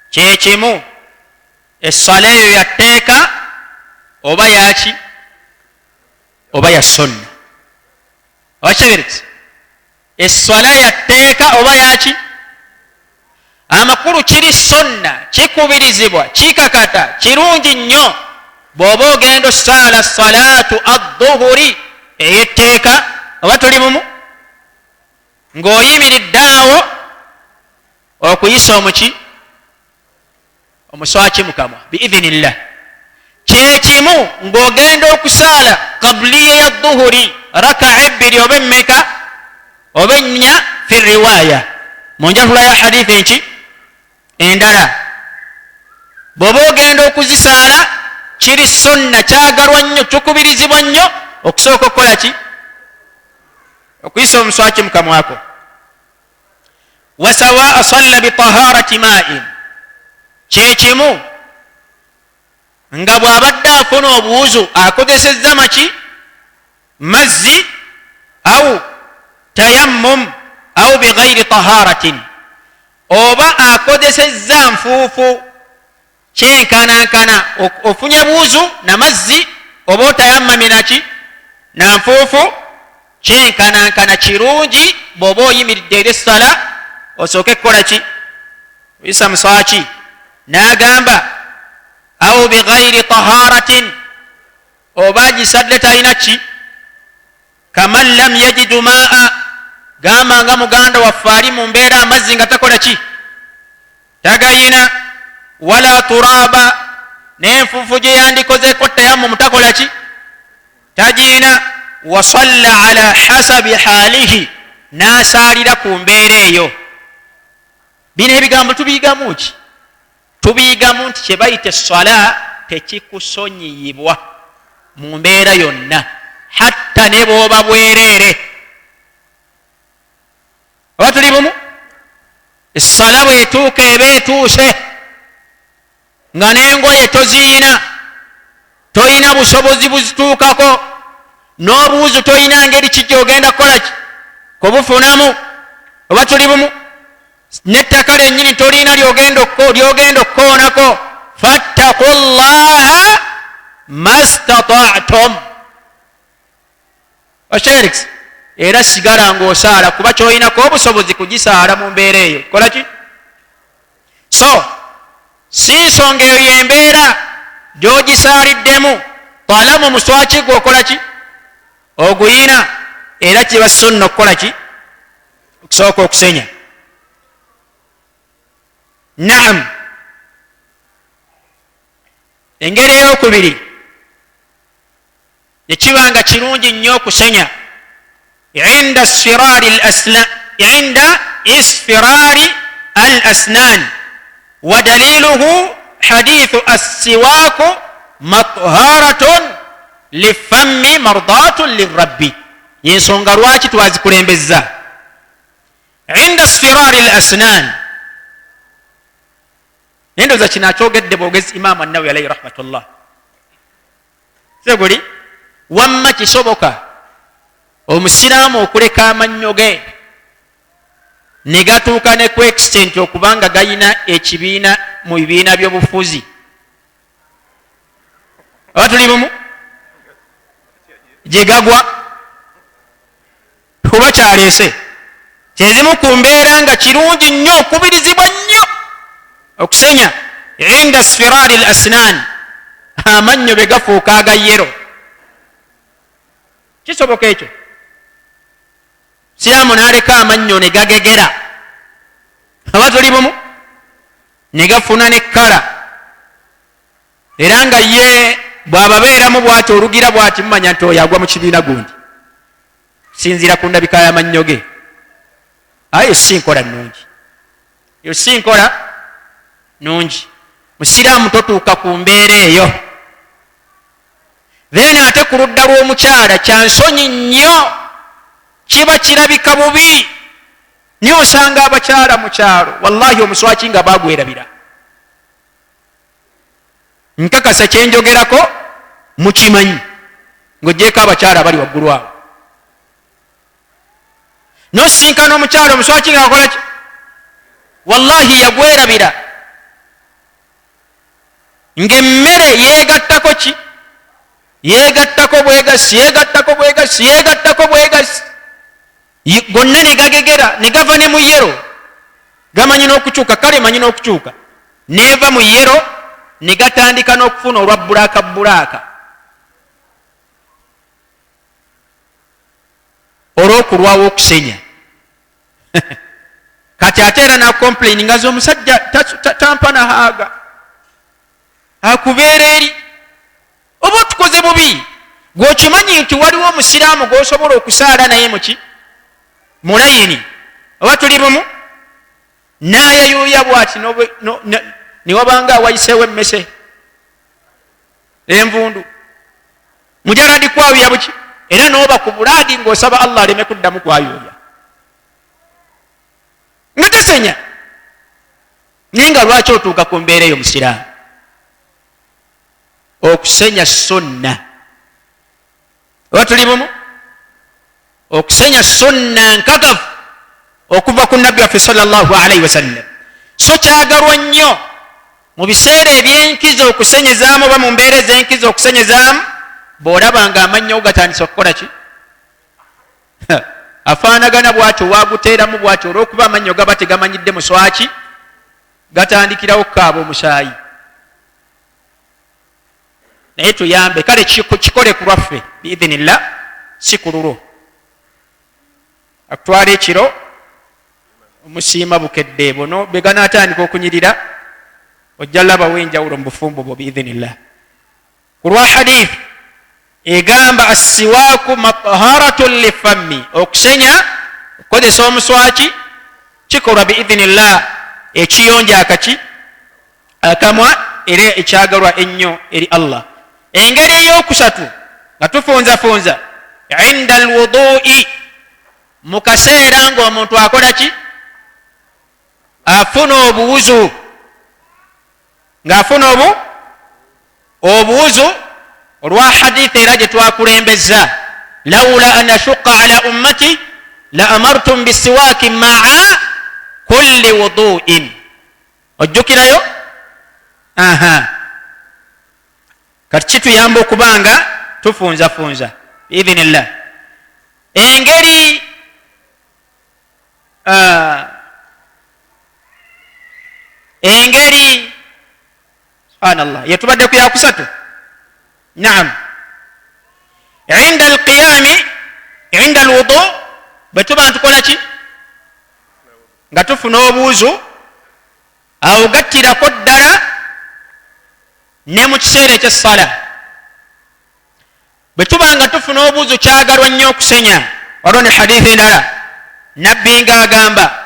kyekimu, essala eyo yatteeka oba yaki, oba ya sunna. obakibiritse, essala yatteeka oba yaki, amakulu kiri sunna kikubirizibwa kikakata kirungi nnyo bw'oba ogenda osaala salaatu adduhuri ey'etteeka oba tuli bumu ng'oyimiridde awo okuyisa omuswaki mu kamwa biidhinillah kyekimu ng'ogenda okusaala qabliya ya duhuri rakaa ebbiri oba emmeka oba ennya fi riwaaya mu njatula ya hadithi nki endala bw'oba ogenda okuzisaala kiri sunna kyagalwa nnyo kikubirizibwa nnyo okusooka okukola ki okuyisa omuswaki mu kamwako wasawaa salla bitaharati ma'in kyekimu nga bw'abadde afuna obuwuzu akozesezza maki mazzi au tayammum au bighairi taharatin oba akozesezza nfuufu kyenkanankana ofunye buuzu na mazzi oba otayammami na nfuufu kyenkanankana kirungi bw'oba oyimiridde eri essala osooke kukola ki oyisa muswaki n'agamba au bighairi taharatin oba gisadde talina ki kaman lam yajidu maa gamba nga muganda waffe ali mu mbeera amazzi nga takola ki tagayina wala turaba n'enfuufu gye yandikozeko tayammum takola ki tagiina wasalla ala hasabi haalihi n'asaalira ku mbeera eyo bino ebigambo tubiyigamu ki tubiyigamu nti kye bayita essala tekikusonyiyibwa mu mbeera yonna hatta ne bw'oba bwereere oba tuli bumu essala bw'etuuka eba etuuse nga n'engoye toziina toyina busobozi buzituukako n'obuuzu toyina ngeri ki gy'ogenda kukola ki kubufunamu oba tuli bumu n'ettaka lyennyini tolina lyogenda okukoonako fattaku llaha mastata'tum osherix era sigala ng'osaala kuba kyoyinako obusobozi kugisaala mu mbeera eyo kola ki so si nsonga eyo yembeera gy'ogisaaliddemu talamu muswaki gwokola ki oguyina era kiba sunna okukola ki okusooka okusenya naam engeri ey'okubiri nekibanga kirungi nnyo okusenya inda isfirari al asnan wa daliluhu hadithu assiwaaku matharatun lifammi mardatun lirabbi yensonga lwaki twazikulembezza inda isfirari al asnan nendoza kino akyogedde bwogezi imaamu annawi alaihi rahmatullah seguli wamma kisoboka omusiraamu okuleka amannyo ge ne gatuuka ne ku extent okubanga gayina ekibiina mu bibiina by'obufuzi oba tuli bumu gye gagwa kuba kyaleese kyezimu ku mbeera nga kirungi nnyo okubirizibwa nnyo okusenya inda sfirari al asnan amannyo be gafuuka agayero kisoboka ekyo siraamu n'aleka amannyo ne gagegera oba tuli bumu ne gafuna ne kkala era nga ye bw'ababeeramu bw'ati olugira bw'ati mumanya nti oyo agwa mu kibiina gundi sinziira ku ndabika y'amannyo ge aye si nkola nnungi yo si nkola nungi musiraamu totuuka ku mbeera eyo then ate ku ludda lw'omukyala kyansonyi nnyo kiba kirabika bubi niyo osanga abakyala mu kyalo wallahi omuswaki nga bagwerabira nkakasa kyenjogerako mukimanyi ng'ogyeko abakyala bali waggulu awo nosisinkana omukyala omuswaki nga akola ki wallahi yagwerabira ng'emmere yeegattako ki yeegattako bwegasi yeegattako bwegasi yeegattako bwegasi gonna ne gagegera ne gava ne mu yero gamanyi n'okukyuka, kale manyi n'okukyuka, neeva mu yero ne gatandika n'okufuna olwa bulaaka bulaaka olw'okulwawo okusenya. Kati ate era nakomplaini nga z'omusajja tampa nahaaga akubeera eri. Oba otukoze bubi, gweokimanyi nti waliwo omusiraamu gw'osobola okusaala naye muki mulayini, oba tuli bumu, n'ayayuuya bw'ati newabanga awayiseewo emmese envundu mujaladi kwawuya buki, era n'oba ku bulaadi ng'osaba Allah aleme kuddamu kwayuuya nga tasenya. Naye nga lwaki otuuka ku mbeera eyo musiraamu? Okusenya sunna, oba tuli bumu, okusenya sunna nkakafu okuva ku nabbi waffe sallallahu alaihi wasallam. So kyagalwa nnyo mu biseera ebyenkizo okusenyezaamu oba mu mbeera ez'enkizo okusenyezaamu, bw'olabanga amannyo gatandisa okukola ki? Afaanagana bw'atyo, waaguteeramu bw'atyo, olw'okuba amannyo gaba tegamanyidde muswaki, gatandikirawo kukaaba omusaayi. Naye tuyambe, kale kikole ku lwaffe biidhinillah, si ku lulwo. Akutwala ekiro omusiima bukedde bono beganaatandika okunyirira, ojja labawo enjawulo mu bufumbo bwo biidhinillah. Ku lwa hadith egamba assiwaaku mataharatun lifammi, okusenya okukozesa omuswaki kikolwa biidhinillah ekiyonja akamwa era ekyagalwa ennyo eri Allah. Engeri ey'okusatu nga tufunzafunza inda alwudu'i, mu kaseera ng'omuntu akola ki? Afuna obuwuzu, ng'afuna obuwuzu olwa hadithi era gye twakulembeza, lawla an ashuqa ala ummati la amartum bisiwaaki maa kulli wudu'in. Ojjukirayo? Kati kituyamba okubanga tufunzafunza biidhinillah. Engeri subhanallah yetubadde ku yakusatu. Naam, inda alqiyami inda alwudu, bwe tuba ntukola ki? Nga tufuna obuuzu, awo gattirako ddala ne mu kiseera ekyessala. Bwe tuba nga tufuna obuuzu kyagalwa nnyo okusenya. Waliwo ne hadithi endala nabbi ng'agamba,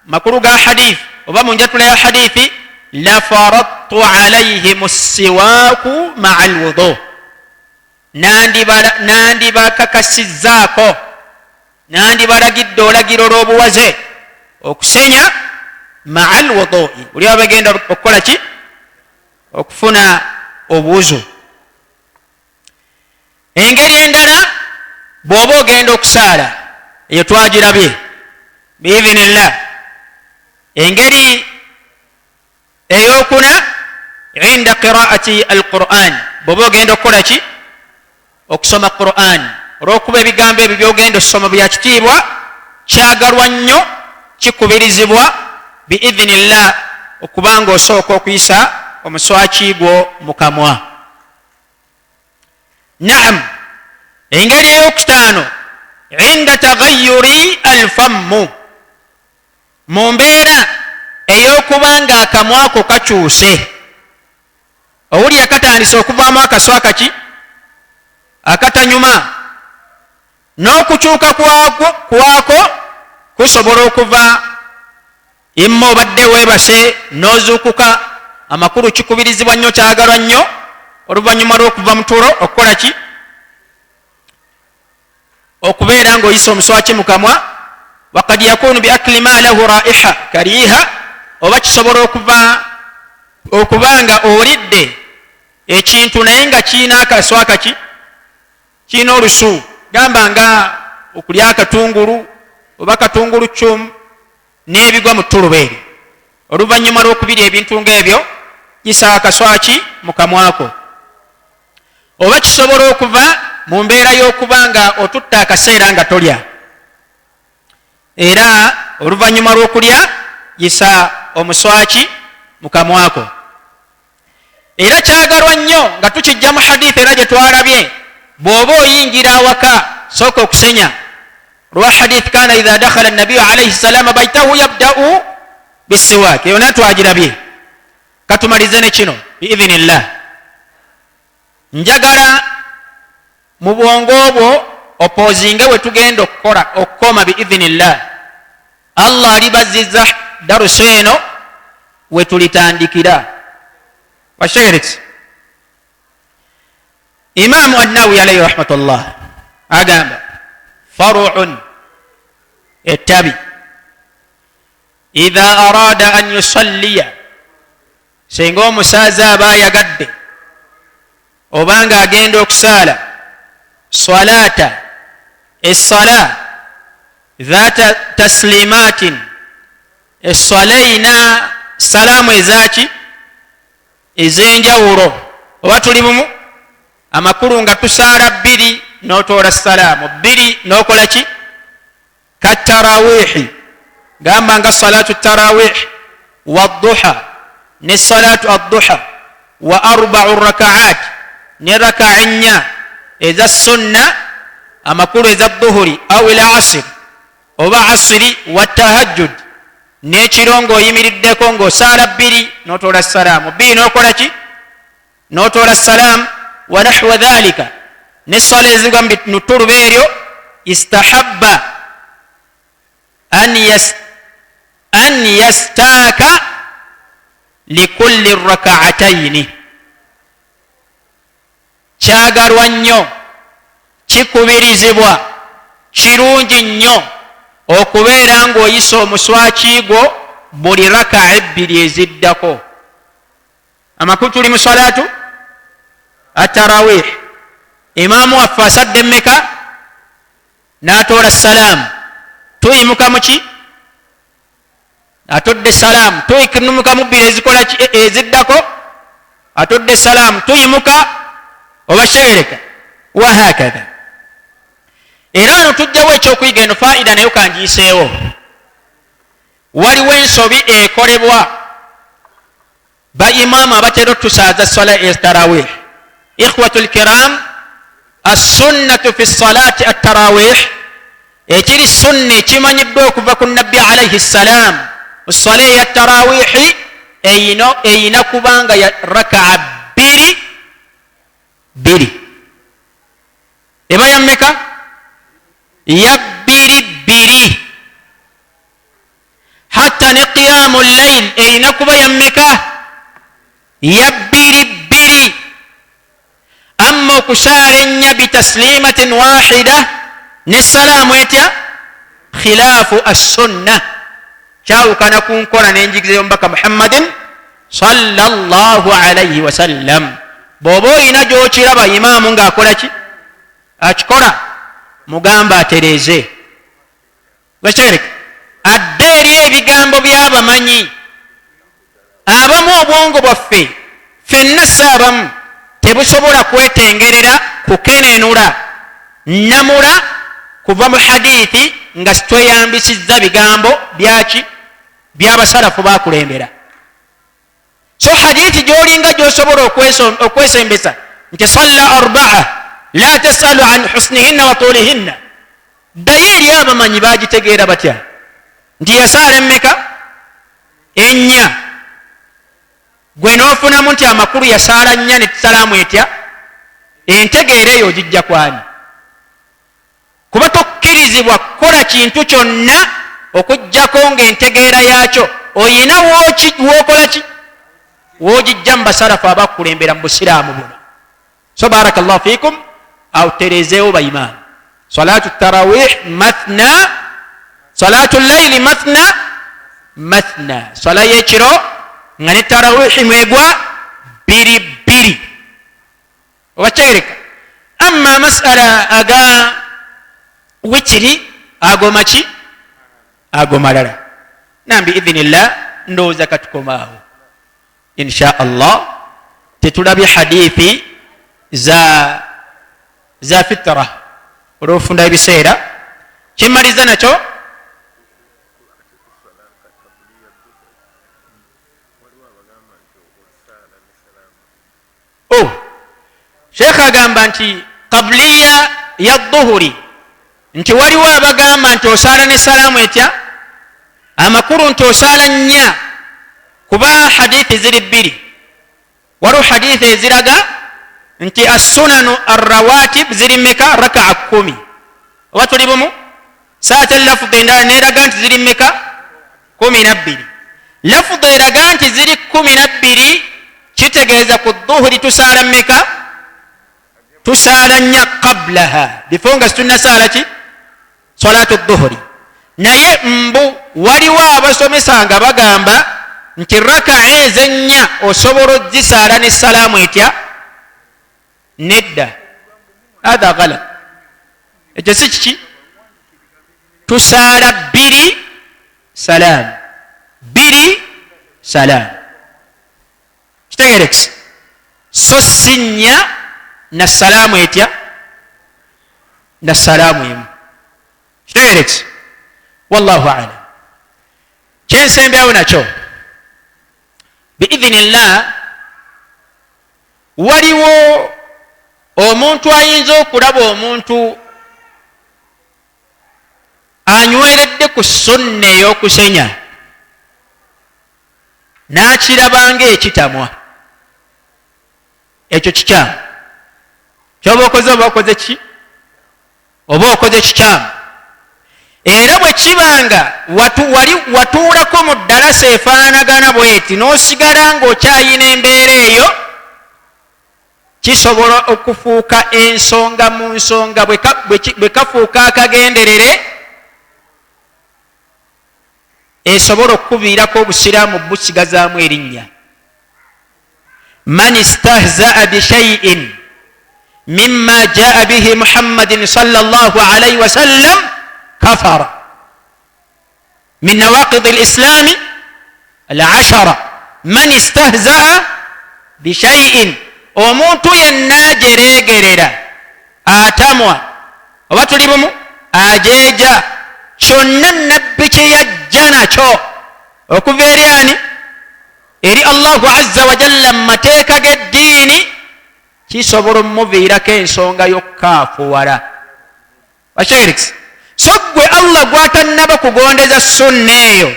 makulu ga hadithi oba mu njatula ya hadithi, la faradtu alaihim assiwaaku maa alwudu, nandibakakasizzaako, nandibalagidde olagiro lw'obuwaze okusenya maa alwudu'i, buli aba bagenda okukola ki? Okufuna obuwuzu. Engeri endala bw'oba ogenda okusaala, eyo twagirabye biidhinillah. Engeri ey'okuna inda qiraati alquran, bw'oba ogenda okukola ki? Okusoma Quran. Olw'okuba ebigambo ebyo by'ogenda okusoma bya kitiibwa, kyagalwa nnyo, kikubirizibwa biidhinillah okubanga osooka okuyisa omuswaki gwo mu kamwa. Naam, engeri ey'okutaano inda taghayyuri alfammu, mu mbeera ey'okubanga akamwako kakyuse, owulira katandise okuvaamu akaswaka ki? Akatanyuma, n'okukyuka kwako kusobola okuva imma obadde weebase n'ozuukuka. Amakulu kikubirizibwa nnyo, kyagalwa nnyo oluvannyuma lw'okuva mu tulo okukola ki? Okubeera ng'oyisa omuswaki mu kamwa. Wakad yakunu bi akli ma lahu raiha kariha, oba kisobola okubanga olidde ekintu naye nga kiina akaswaka ki? Kiina olusu, gamba nga okulya akatungulu oba katungulu cumu n'ebigwa mu ttuluba eryo. Oluvannyuma lw'okubirya ebintu ng'ebyo kisa akaswaki mu kamwako. Oba kisobola okuva mu mbeera y'okuba nga otutta akaseera nga tolya, era oluvannyuma lw'okulya yisa omuswaki mukamwako. Era kyagalwa nnyo nga tukijja mu hadith era gye twalabye, bw'oba oyingira awaka sooka okusenya. Lwa hadith kana idha dakhala nabiyu alayhi salama baitahu yabda'u bisiwaak. Eyo nayo twagirabye. Katumalize ne kino biidhinillah. Njagala mu bwongo obwo opozinge we tugenda okukoma biidhinillah. Allah alibazizza darusu eno we tulitandikira. Washairiki Imaamu An-Nawawi alayhi rahmatullah agamba faru'un ettabi idha arada an yusalliya, singa omusaaza aba ayagadde obanga agenda okusaala salata essala dhata taslimatin, essala ina salaamu ezaki ez'enjawulo. Oba tuli bumu amakulu nga tusaala bbiri n'otoola salaamu bbiri n'okola ki katarawihi, gamba nga salatu tarawih wadduha ne salatu adduha wa arba'u rakaat ne raka'a ennya eza sunna amakulu eza dhuhuri au ila asr oba asiri wa tahajjud n'ekirongo oyimiriddeko ng'osaala bbiri n'otoola salaamu bbiri n'okola ki n'otoola salaamu wa nahwa dhalika ne swala ezigwa mu ttuluba eryo istahabba an yastaaka likulli raka'ataini, kyagalwa nnyo kikubirizibwa kirungi nnyo okubeera ng'oyisa omuswaki gwo buli raka'a ebbiri eziddako. Amakulu tuli mu salatu atarawih, imaamu waffe asadde mmeka n'atoola salaamu, tuyimuka muki atodde salaamu, tuyimuka mu bbiri ezikola ki eziddako atodde salaamu, tuyimuka oba shaireka wa hakadha. Era wano tujjawo ekyokuyiga eno faida nayo kangiyiseewo. Waliwo ensobi ekolebwa ba imaamu abatera otusaaza swala etarawih. Ikhwatu lkiram, assunnatu fi salati atarawih, ekiri sunna ekimanyiddwa okuva ku nabbi alayhi salaam, swala ya tarawihi eyina kubanga ya raka'a bbiri. Eba yammeka ya bbiri. Hatta ne qiyamu layl eyina kuba yammeka ya bbiri. Amma okusaala ennya bitaslimatin wahida ne salaamu etya khilaafu assunna, kyawukana ku nkola n'enjigiriza y'omubaka Muhammadin sallallahu alayhi wasallam. Bw'oba oyina gy'okiraba imaamu ng'akola ki akikola, mugamba atereeze. Bashereka adde eri ebigambo by'abamanyi. Abamu obwongo bwaffe ffenna saabamu tebusobola kwetengerera kukenenula namula kuva mu hadithi nga tweyambisizza bigambo byaki by'abasalafu bakulembera. So hadithi gy'olinga gy'osobola okwesembesa nti salla arba'a la tasalu an husnihinna wa tulihinna, ddayo eri abamanyi bagitegeera batya nti yasaala emmeka ennya, gwe n'ofunamu nti amakulu yasaala nnya ne salaamu etya, entegeera eyo ogijja kwani? Kuba tokkirizibwa kukola kintu kyonna okuggyako ng'entegeera yaakyo oyina w'okola ki w'ogijja mu basalafu abakulembera mu busiraamu buno. So barakallahu fiikum, aw tereezeewo bayimaamu. Salatu tarawih mathna, salatu layli mathna, sala y'ekiro nga ne tarawihi mwegwa bbiri. Obakyereka amma masala aga witiri agomaki agomalala. Nambi idhinillah ndowooza katukomaawo insha Allah. Tetulabye hadithi za fitra olw'ofunda ebiseera. Kimaliza nakyo bagamba nti qabliya ya dhuhuri, nti waliwo abagamba nti osaala ne salaamu etya, amakulu nti osaala nnya, kuba hadithi ziri bbiri. waliwo hadithi eziraga nti assunanu arrawatib ziri meka, rakaa 10. oba tuli bumu? saate lafudhi endala neraga nti ziri meka, 12. lafudhi eraga nti ziri 12, kitegeeza ku dhuhuri tusaala meka, tusaala nnya qablaha, bifo nga situnasaala ki, salatu dhuhuri. naye mbu waliwo abasomesa nga bagamba nti rakaa ezennya osobola ozisaala ne salaamu etya, nedda. hatha galat, ekyo si kiki, tusaala 2 salaamu, 2 salaamu, kitegerekisa, so si nnya na salaamu etya, na salaamu emu, kitegerekisa. wallahu alam. kyensembyawo nakyo biidhinillah, waliwo omuntu ayinza okulaba omuntu anyweredde ku sunna ey'okusenya n'akirabanga ekitamwa. ekyo kikyamu, kyoba okoze oba okoze ki, oba okoze kikyamu. era bwe kibanga watuulako mu ddalasa efaanagana bweti n'osigala ng'okyayina embeera eyo, kisobola okufuuka ensonga mu nsonga. bwe kafuuka akagenderere, esobola okukuviirako obusiraamu busigazaamu erinnya. man istahzaa bishaiin mimma jaa bihi muhammadin sallallahu alaihi wasallam kafara min nawaqid alislami alashara. man istahzaa bishaiin, omuntu yenna ajereegerera, atamwa, oba tuli bumu, ajeeja kyonna nabbi kye yajja nakyo okuva eri ani, eri allahu azza wa jalla mu mateeka g'eddiini, kisobola omuviirako ensonga y'okukaafuwala. bakyerekisa. so gwe allah gw'atannaba kugondeza sunna eyo,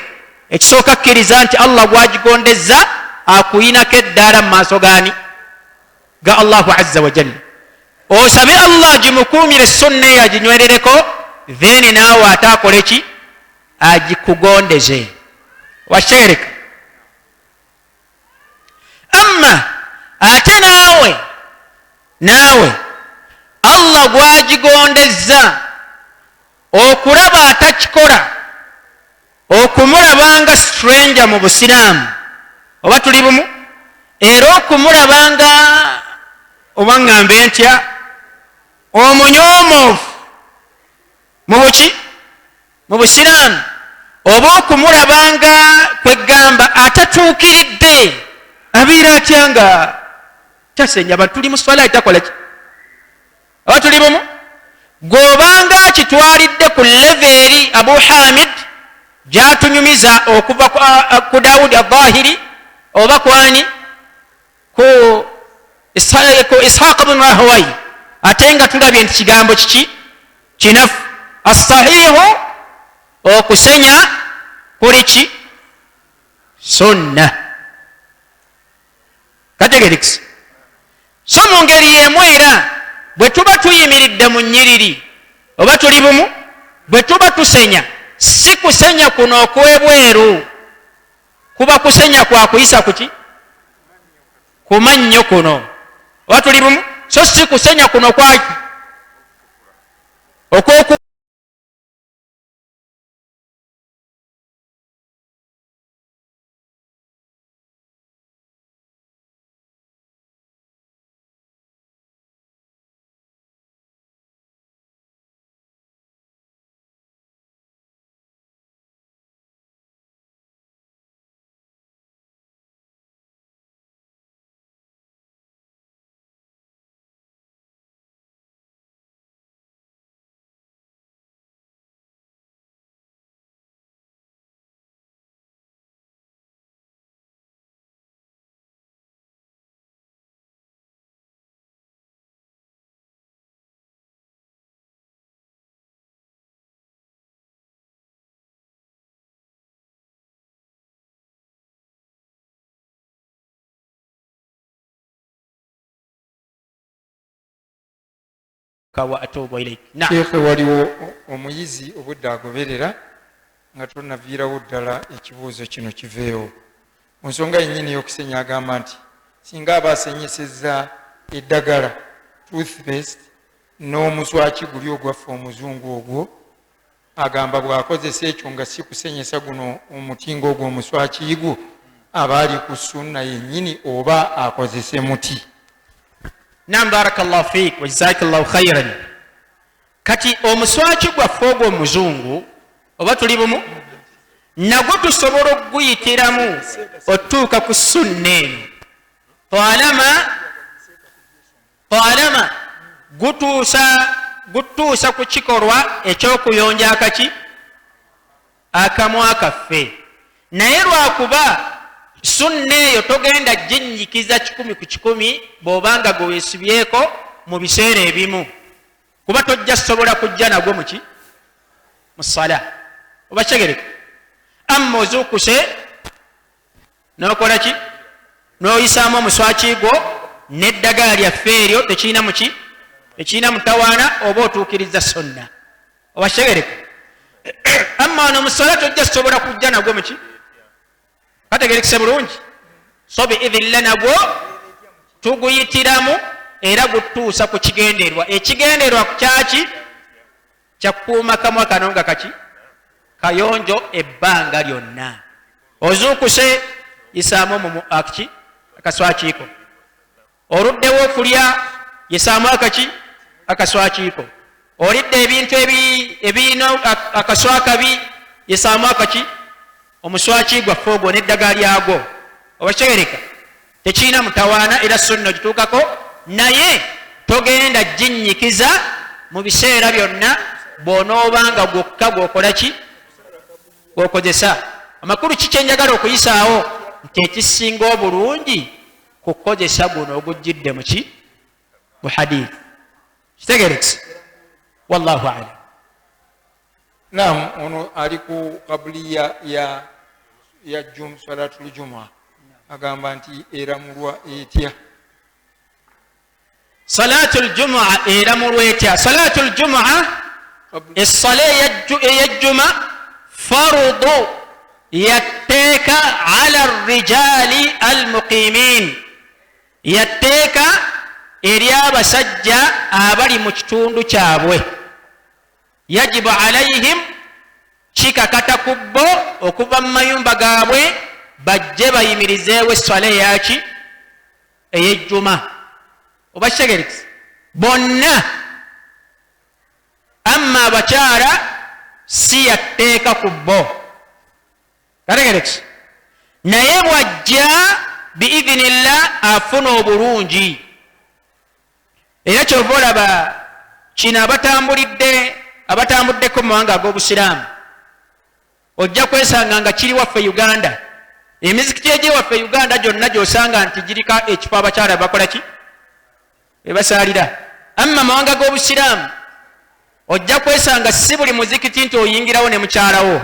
ekisooka kkiriza nti allah gw'agigondeza akuyinako eddaala mu maaso gani, ga allahu azza wa jalla. osabe allah agimukuumire sunna eyo aginywerereko, then naawe ate akole ki, agikugondeze. washereka. amma ate naawe allah gw'agigondeza okulaba atakikola, okumulabanga stranger mu busiraamu, oba tuli bumu, era okumulabanga oba ŋŋambe ntya, omunyomoofu mu buki, mu busiraamu, oba okumulabanga kwegamba atatuukiridde, abeera atya nga tasenya abantu, tuli mu swala itakola ki, oba tuli bumu. gobanga akitwalidde ku leveri abu hamid gyatunyumiza okuva ku daudi adhahiri, oba kwani ku ishaq bnu rahwai, ate nga tulabye nti kigambo kiki, kinafu. asahihu, okusenya kuli ki, sunna. kategerikisi. so mu ngeri yemu era bwe tuba tuyimiridde mu nnyiriri, oba tuli bumu, bwe tuba tusenya, si kusenya kuno okwebweru, kuba kusenya kwa kuyisa kuki, ku mannyo kuno, oba tuli bumu, so si kusenya kuno kwaki okwoku astaghfiruka wa atubu ilaik. Sheikh, waliwo omuyizi obudde agoberera nga tonaviirawo ddala ekibuuzo kino kiveewo mu nsonga yennyini y'okusenya. Agamba nti singa aba asenyesezza eddagala toothpaste n'omuswaki guli ogwaffe omuzungu ogwo, agamba bw'akozesa ekyo nga si kusenyesa guno omuti ng'ogw'omuswaki gwo aba ali ku sunna yennyini oba akozese muti. Nam barakallahu fiik wa jazakallahu khairan. Kati omuswaki gwaffe ogw'omuzungu oba tuli bumu nagwo tusobola okuguyitiramu otuuka ku sunna eno talama gutuusa ku kikolwa eky'okuyonja akamwa kaffe. Naye lwakuba sunna eyo togenda ginyikiza 100 ku 100 bw'obanga gwe weesibyeko mu biseera ebimu, kuba tojja sobola kujja nagwo muki mu sala oba kyegereka. Amma ozuukuse n'okola ki n'oyisaamu omuswaki gwo n'eddagala lyaffe eryo tekirina muki tekirina mutawaana oba otuukiriza sunna oba kyegereka. Amma ono musala tojja sobola kujja nagwo muki kategerekese bulungi. So biidhinillah nagwo tuguyitiramu era gutuusa ku kigenderwa. Ekigenderwa kyaki kyakukuuma kamwa kano nga kayonjo ebbanga lyonna. Ozuukuse yisaamu akaswakiiko. Oluddewo okulya yisaamu akaswakiiko. Olidde ebintu ebirina akaswakabi yisaamu omuswaki gwaffe ogwo n'eddagala lyagwo oba kyegereka. Tekirina mutawaana era sunna gituukako, naye togenda ginyikiza mu biseera byonna bw'onoobanga gwokka gwokola ki gwokozesa. Amakulu kikyenjagala okuyisaawo nti ekisinga obulungi kukozesa guno ogujjidde muki mu hadith. Kitegerekese. Wallahu alam. Naam, ono ali ku kabuliya ya salatul juma agamba nti eramulwa etya. Salatul juma eramulwa etya? Salatul juma essala ey'ejjuma fardu yatteeka ala rijali almuqimin, yatteeka eri abasajja abali mu kitundu kyabwe. Yajibu alayhim, kikakata ku bo okuva mu mayumba gaabwe bajje bayimirizeewo essala yaki ey'ejjuma oba kitegerekese bonna. Amma abakyala si yatteeka ku bo kategerekese, naye bwajja biidhinillah afuna obulungi. Era kyova olaba kino abatambuddeko mu mawanga ag'obusiraamu ojja kwesanga nga kiri waffe Uganda. Emizikiti egye waffe Uganda gyonna gyosanga nti girika ekifo abakyala bakola ki ebasaalira. Amma mawanga g'obusiraamu ojja kwesanga si buli muzikiti nti oyingirawo ne mukyalawo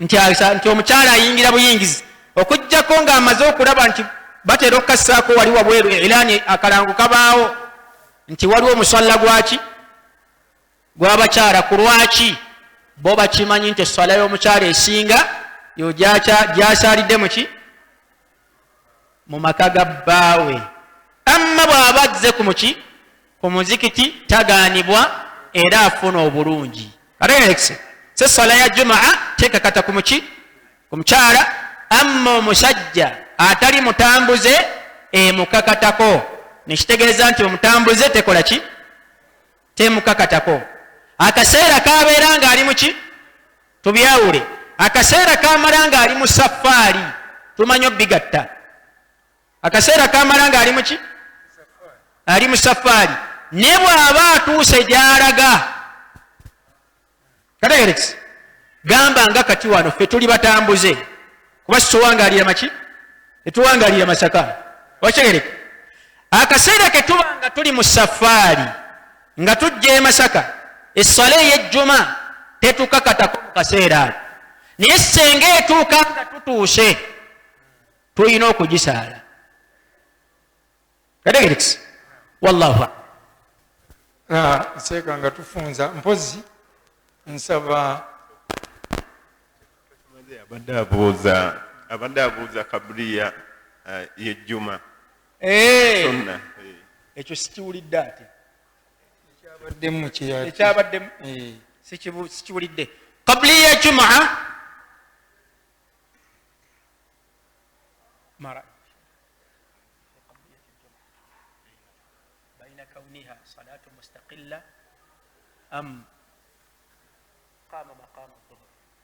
nti omukyala ayingira buyingizi, okujjako ng'amaze okulaba nti batera okukassaako wali wabweru ilaani akalango kabaawo nti waliwo omuswalla gwaki gw'abakyala. Ku lwaki bo bakimanyi nti esswala y'omukyala esinga yo gyasaalidde muki mu maka ga bbaawe. Amma bw'aba azze ku muzikiti tagaanibwa era afuna obulungi. Kategerekese. So esswala ya jumaa tekakata ku mukyala. Amma omusajja atali mutambuze emukakatako, nekitegeeza nti omutambuze tekola ki temukakatako. Akaseera kabeera nga ali muki tubyawule. Akaseera kamala nga ali mu safaari tumanyi obigatta. Akaseera kamala nga ali muki ali mu safaari, ne bw'aba atuuse gy'alaga kategerekese gamba nga kati wano ffe tuli batambuze kuba situwangalira maki tetuwangalira Masaka wakyegereka. Akaseera ke tuba nga tuli mu safaari nga tujja e Masaka, essala ey'ejjuma tetukakatako mu kaseera ako, naye senga etuuka nga tutuuse tulina okugisaala kategerekese. Wallahu seeka nga tufunza mpozi nsaba abadde abuuza kabuliya yejjuma sonna ekyo sikiwulidde ate ekyabaddemu ekyabaddemu sikiwulidde qabliya jumaa mara baina kauniha salatu mustaqilla am qama maqam adh-dhuhr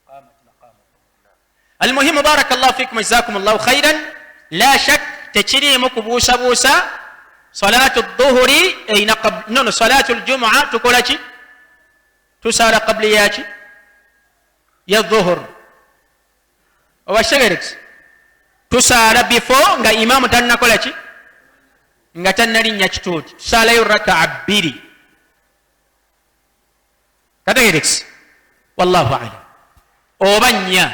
qamat maqam adh-dhuhr المهم بارك الله فيكم جزاكم الله خيرا لا شك تشريم كبوسا بوسا صلاة الظهر أين قبل نون صلاة الجمعة تقولش تسار قبلياتي يا الظهر وشغلت تسار بفو nga imam tannakolaki nga tannalinya kituuti tusalayo raka'a bbiri kategerekisi wallahu alam oba nnya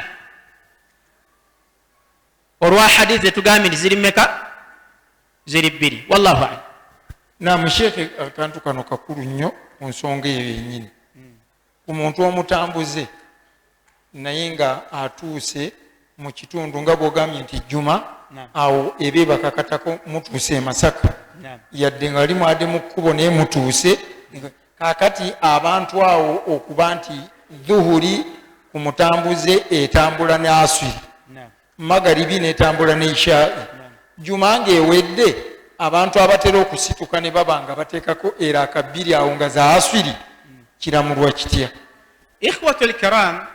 olwa hadithi tugambye nti ziri mmeka ziri bbiri wallahu alam namu sheekhe akantu kano kakulu nnyo ku nsonga eyo yennyini ku muntu omutambuze naye nga atuuse mu kitundu nga bw'ogambye nti juma awo eba ebakakatako mutuuse e Masaka yadde nga limwadde mu kkubo naye mutuuse kaakati abantu awo okuba nti dhuhuri ku mutambuze etambula ne aswiri magaribi netambula ne ishai juma ng'ewedde abantu abatera okusituka ne baba nga bateekako era akabbiri awo nga za aswiri kiramulwa kitya ikhwatul kiram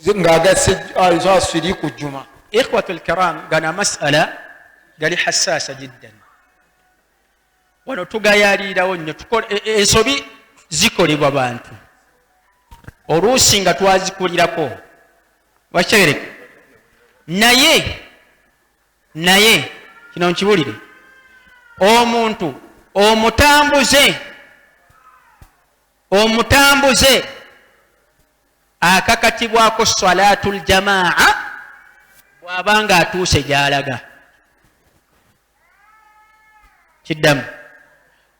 ng'agasse aswiri ku juma ikhwatul kiram gana masala gali hassasa jiddan wano tugayalirawo nnyo ensobi zikolebwa bantu oluusi nga twazikulirako wakyegereka naye kino nkibulire omuntu omutambuze akakatibwako salatul jamaa bw'abanga atuuse gy'alaga kiddamu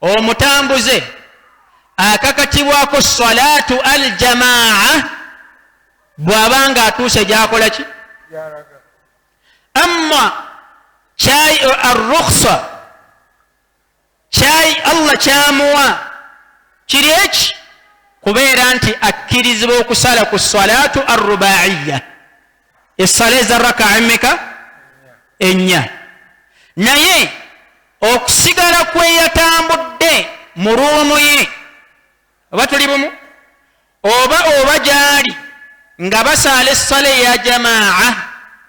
omutambuze akakatibwako salatu al jamaa bw'abanga atuuse gy'akola ki amma chai ar-rukhsa chai Allah kyamuwa kiri eki kubeera nti akkirizibwa okusala ku salatu ar-rubaiya essala eza raka'a emmeka ennya naye okusigala kweyatambudde mu ruumu ye oba tuli bumu oba gyali nga basaala essala eya jamaa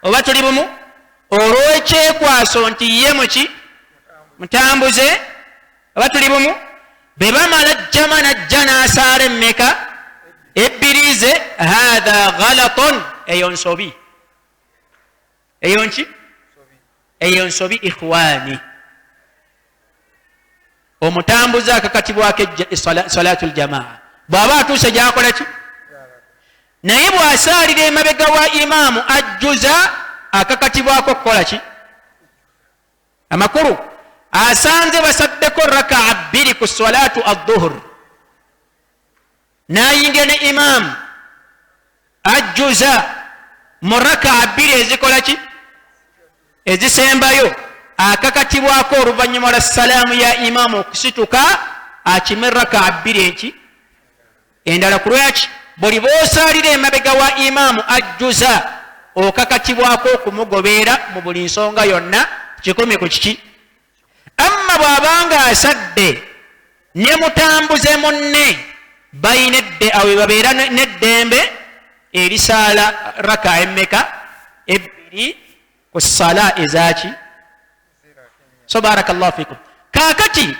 oba tuli bumu olw'ekyekwaso nti ye muki mutambuze oba tuli bumu be bamala jama najja n'asaala emmeka ebbirize hatha ghalatun eyo nsobi eyo nki eyo nsobi ikhwani omutambuze akakatibwako salatul jamaa bw'aba atuuse gyakola ki naye bw'asaalira emabega wa imaamu ajjuza akakatibwako kukola ki amakulu asanze basaddeko raka'a bbiri ku salatu adh-dhuhr nayingira ne imaamu ajjuza mu raka'a bbiri ezikola ki ezisembayo akakatibwako oluvannyuma lwa salaamu ya imaamu okusituka akime raka'a bbiri enki endala ku lwaki buli bw'osaalira emabega wa imaamu ajjuza okakatibwako okumugobeera mu buli nsonga yonna kikumi ku kiki amma bw'abanga asadde ne mutambuze munne bayina awe babeera n'eddembe erisaala raka emmeka ebbiri ku sala ezaki so barakallahu fikum kaakati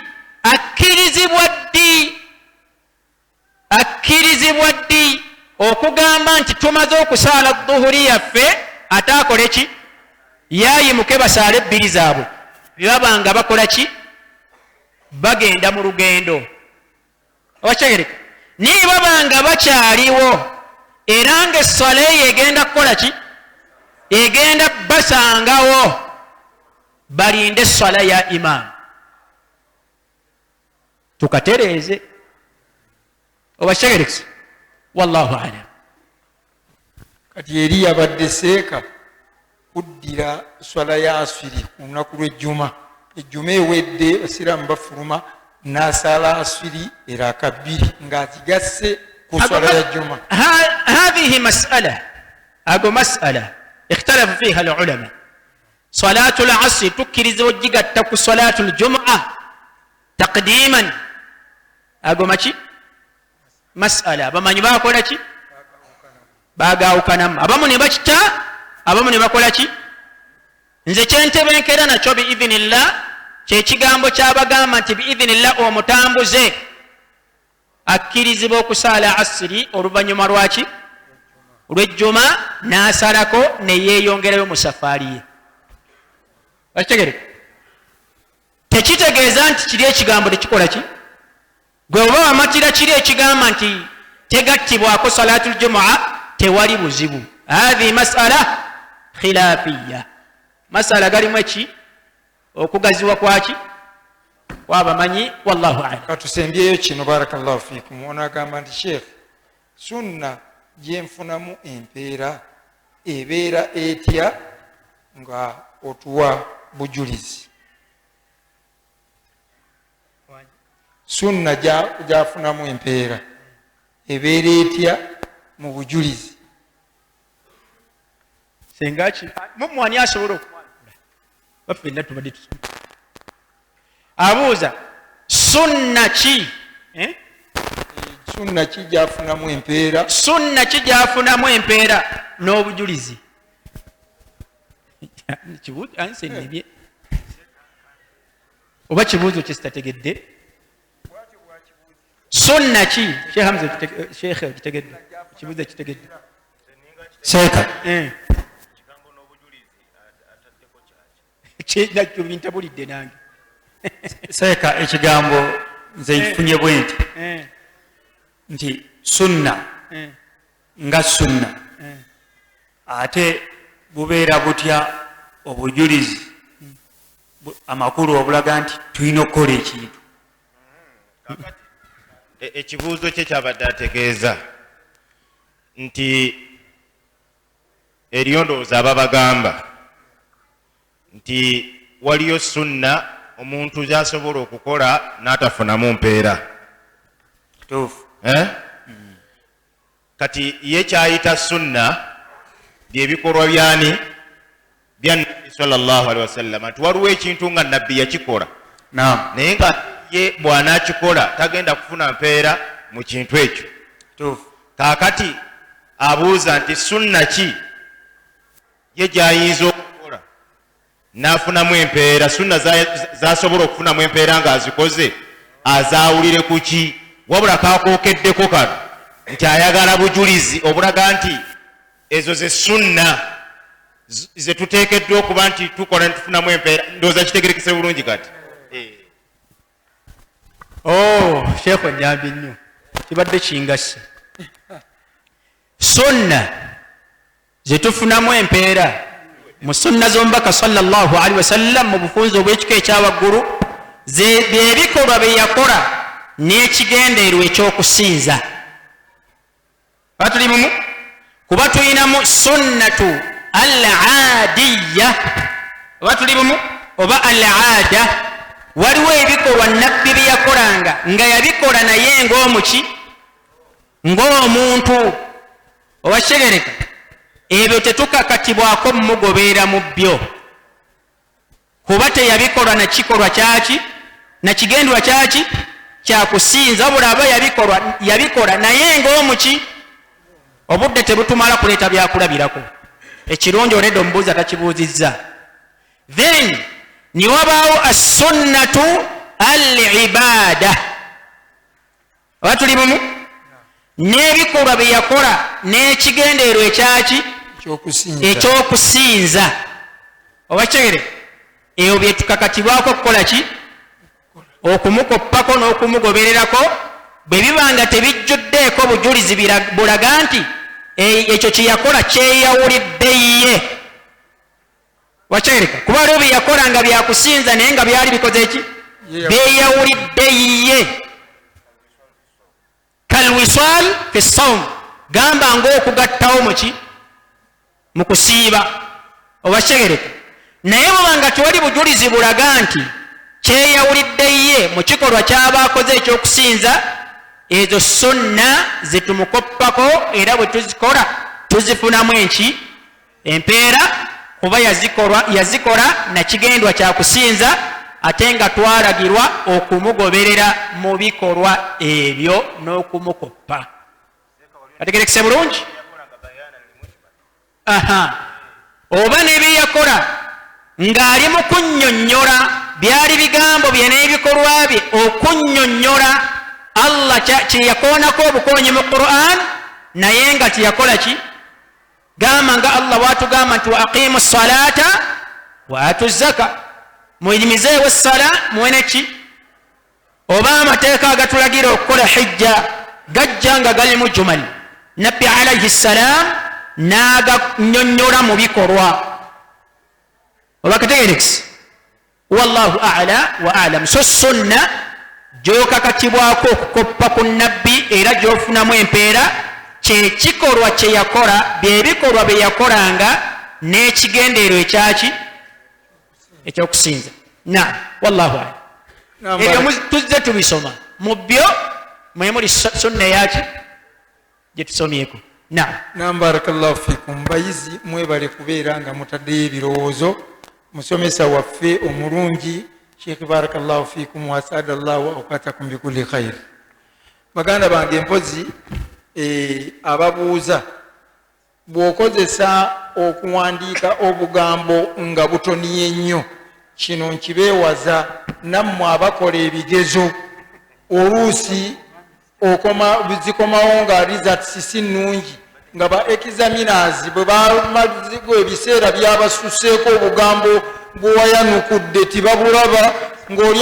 akkirizibwa ddi okugamba nti tumaze okusaala dhuhuri yaffe ate akole ki yayimuke basaale ebbiri zaabwe bebabanga bakola ki bagenda mu lugendo obakyegereka naye babanga bakyaliwo era nga essala eyo egenda kukola ki egenda basangawo balinde essala ya imaamu tukatereeze. Obashegerekese wallahu alam. Kati eri yabadde seeka kuddira swala ya asiri ku lunaku lw'ejjuma. Ejjuma ewedde abasiraamu bafuluma n'asaala asiri eraka bbiri ng'agigasse ku swala ya jjuma. هذه مسألة أقو مسألة اختلف فيها العلماء. صلاة العصر تكرز وجيغت تكو صلاة الجمعة تقديما أقو ماشي مسألة بما نباكو لكي باقاو كنم أبامو نباكتا أبامو نباكو لكي nze kyentebenkera nakyo biidhinillah kyekigambo kyabagamba nti biidhinillah omutambuze akkirizibwa okusaala asiri oluvannyuma lwaki lw'ejjuma n'asalako neyeeyongerayo mu safaari ye. Bakitegereka tekitegeeza nti kiri ekigambo tekikola ki gwe oba wamatira kiri ekigamba nti tegattibwako salaatul jumu'a tewali buzibu. Hathi masala khilaafiya. Masala galimu eki okugaziwa kwaki kwabamanyi wallahu a'lam. Katusembyeyo kino barakallahu fiikum. Ono agamba nti sheekh sunna gyenfunamu empeera ebeera etya nga otuwa bujulizi? Sunna gyafunamu empeera ebeera etya mu bujulizi? Sengaki mumwani asobola okumwalula bafenna tubadde tusoma abuuza sunna ki sunna ki gyafunamu empeera? Sunna ki gyafunamu empeera n'obujulizi? Kibuuzo ansennebye oba kibuuzo kyesitategedde? Sunna ki Sheikh Hamza Sheikh kitegedde kibuuzo kitegedde Seeka nakyo bintabulidde nange. Seeka ekigambo nze nfunye bwe nti sunna nga sunna ate bubeera butya obujulizi amakulu obulaga nti tulina okukola ekintu. Ekibuuzo kye kyabadde ategeeza nti eriyo ndowooza ababagamba nti waliyo sunna omuntu gyasobola okukola n'atafunamu mpeera. Kituufu. Kati ye kyayita sunna byebikolwa byani bya Nabbi sallallahu alaihi wasallam. Nti waliwo ekintu nga Nabbi yakikola naye nga ye bw'anaakikola tagenda kufuna mpeera mu kintu ekyo. Kituufu. Kaakati abuuza nti sunna ki ye gy'ayinza okukola n'afunamu empeera? Sunna zasobola okufunamu empeera ng'azikoze azaawulire ku ki? Wabula kaakookeddeko kano nti ayagala bujulizi obulaga nti ezo ze sunna ze tuteekeddwa okuba nti tukola ne tufunamu empeera. Ndowooza kitegerekese bulungi kati. Sheikh onyambye nnyo kibadde kingasse. Sunna zetufunamu empeera mu sunna z'omubaka sallallahu alaihi wasallam mu bufunze obw'ekika ekyawaggulu byebikolwa bye yakola n'ekigendeerwa ekyokusinza. Batuli mumu kuba tulinamu sunnatu al-aadiyya oba tuli bumu oba al-aada. Waliwo ebikolwa Nabbi bye yakolanga nga yabikola naye ng'omuki ng'omuntu. Obashegereka ebyo tetukakatibwako mugobeera mu byo kuba teyabikola na kikolwa kyaki na kigendwa kyaki kyakusinza wabula aba yabikola naye ng'omuki. Obudde tebutumala kuleeta byakulabirako. Ekirungi oledde omubuuza takibuuzizza. Then niwabaawo as-sunnatu al-ibaada. Oba tuli bumu n'ebikolwa bye yakola n'ekigendeerwa ekyaki ekyokusinza. Oba kigere ebyo bye tukakatibwako okukola ki? Okumukoppako n'okumugobererako bwe biba nga tebijjuddeeko bujulizi bulaga nti ekyo kye yakola kyeyawulidde ye. Wakyereka kuba leo bye yakola nga byakusinza naye nga byali bikoze ki? Byeyawulidde ye. iftisal fi sawm gamba ng'okugattawo muki mu kusiiba oba kitegereka naye bwebanga tewali bujulizi bulaga nti kyeyawulidde ye mu kikolwa ky'aba akoze ekyokusinza ezo sunna zetumukoppako era bwe tuzikola tuzifunamu enki empeera kuba yazikola nakigendwa kyakusinza ate nga twalagirwa okumugoberera mu bikolwa ebyo n'okumukoppa ategerekese bulungi oba nebyeyakola ng'ali mu kunnyonnyola byali bigambo bye n'ebikolwa bye okunnyonnyola Allah kyeyakoonako obukoonyi mu Qur'an naye nga teyakola ki gamba nga Allah bwatugamba nti wa aqimu salata wa atu zaka muyimizeewo essala muwene ki oba amateeka agatulagira okukola hijja gajja nga gali mujmal nabbi alayhi ssalam n'aganyonnyola mu bikolwa oba kategerekisi wallahu a'la wa a'lam so sunna gyokakatibwako okukoppa ku nabbi era gyofunamu empeera kyekikolwa kyeyakola byebikolwa bye yakolanga n'ekigendeero ekyaki ekyokusinza wallahu a'lam ebyo tuzze tubisoma mu byo mwemuli sunna yaki gyetusomyeko barakallahu fikum bayizi mwebale kubeera nga mutaddeyo ebirowoozo musomesa waffe omulungi Sheikh barakallahu fikum wa asadallahu awqatakum bikulli khair baganda bange mpozi ababuuza bw'okozesa okuwandiika obugambo nga butoniye nnyo kino nkibeewaza nammwe abakola ebigezo oluusi zikomawo nga results si nnungi nga ba examiners bwe bamazigo ebiseera byabasuseeko obugambo bwewayanukudde tibabulaba ng'oli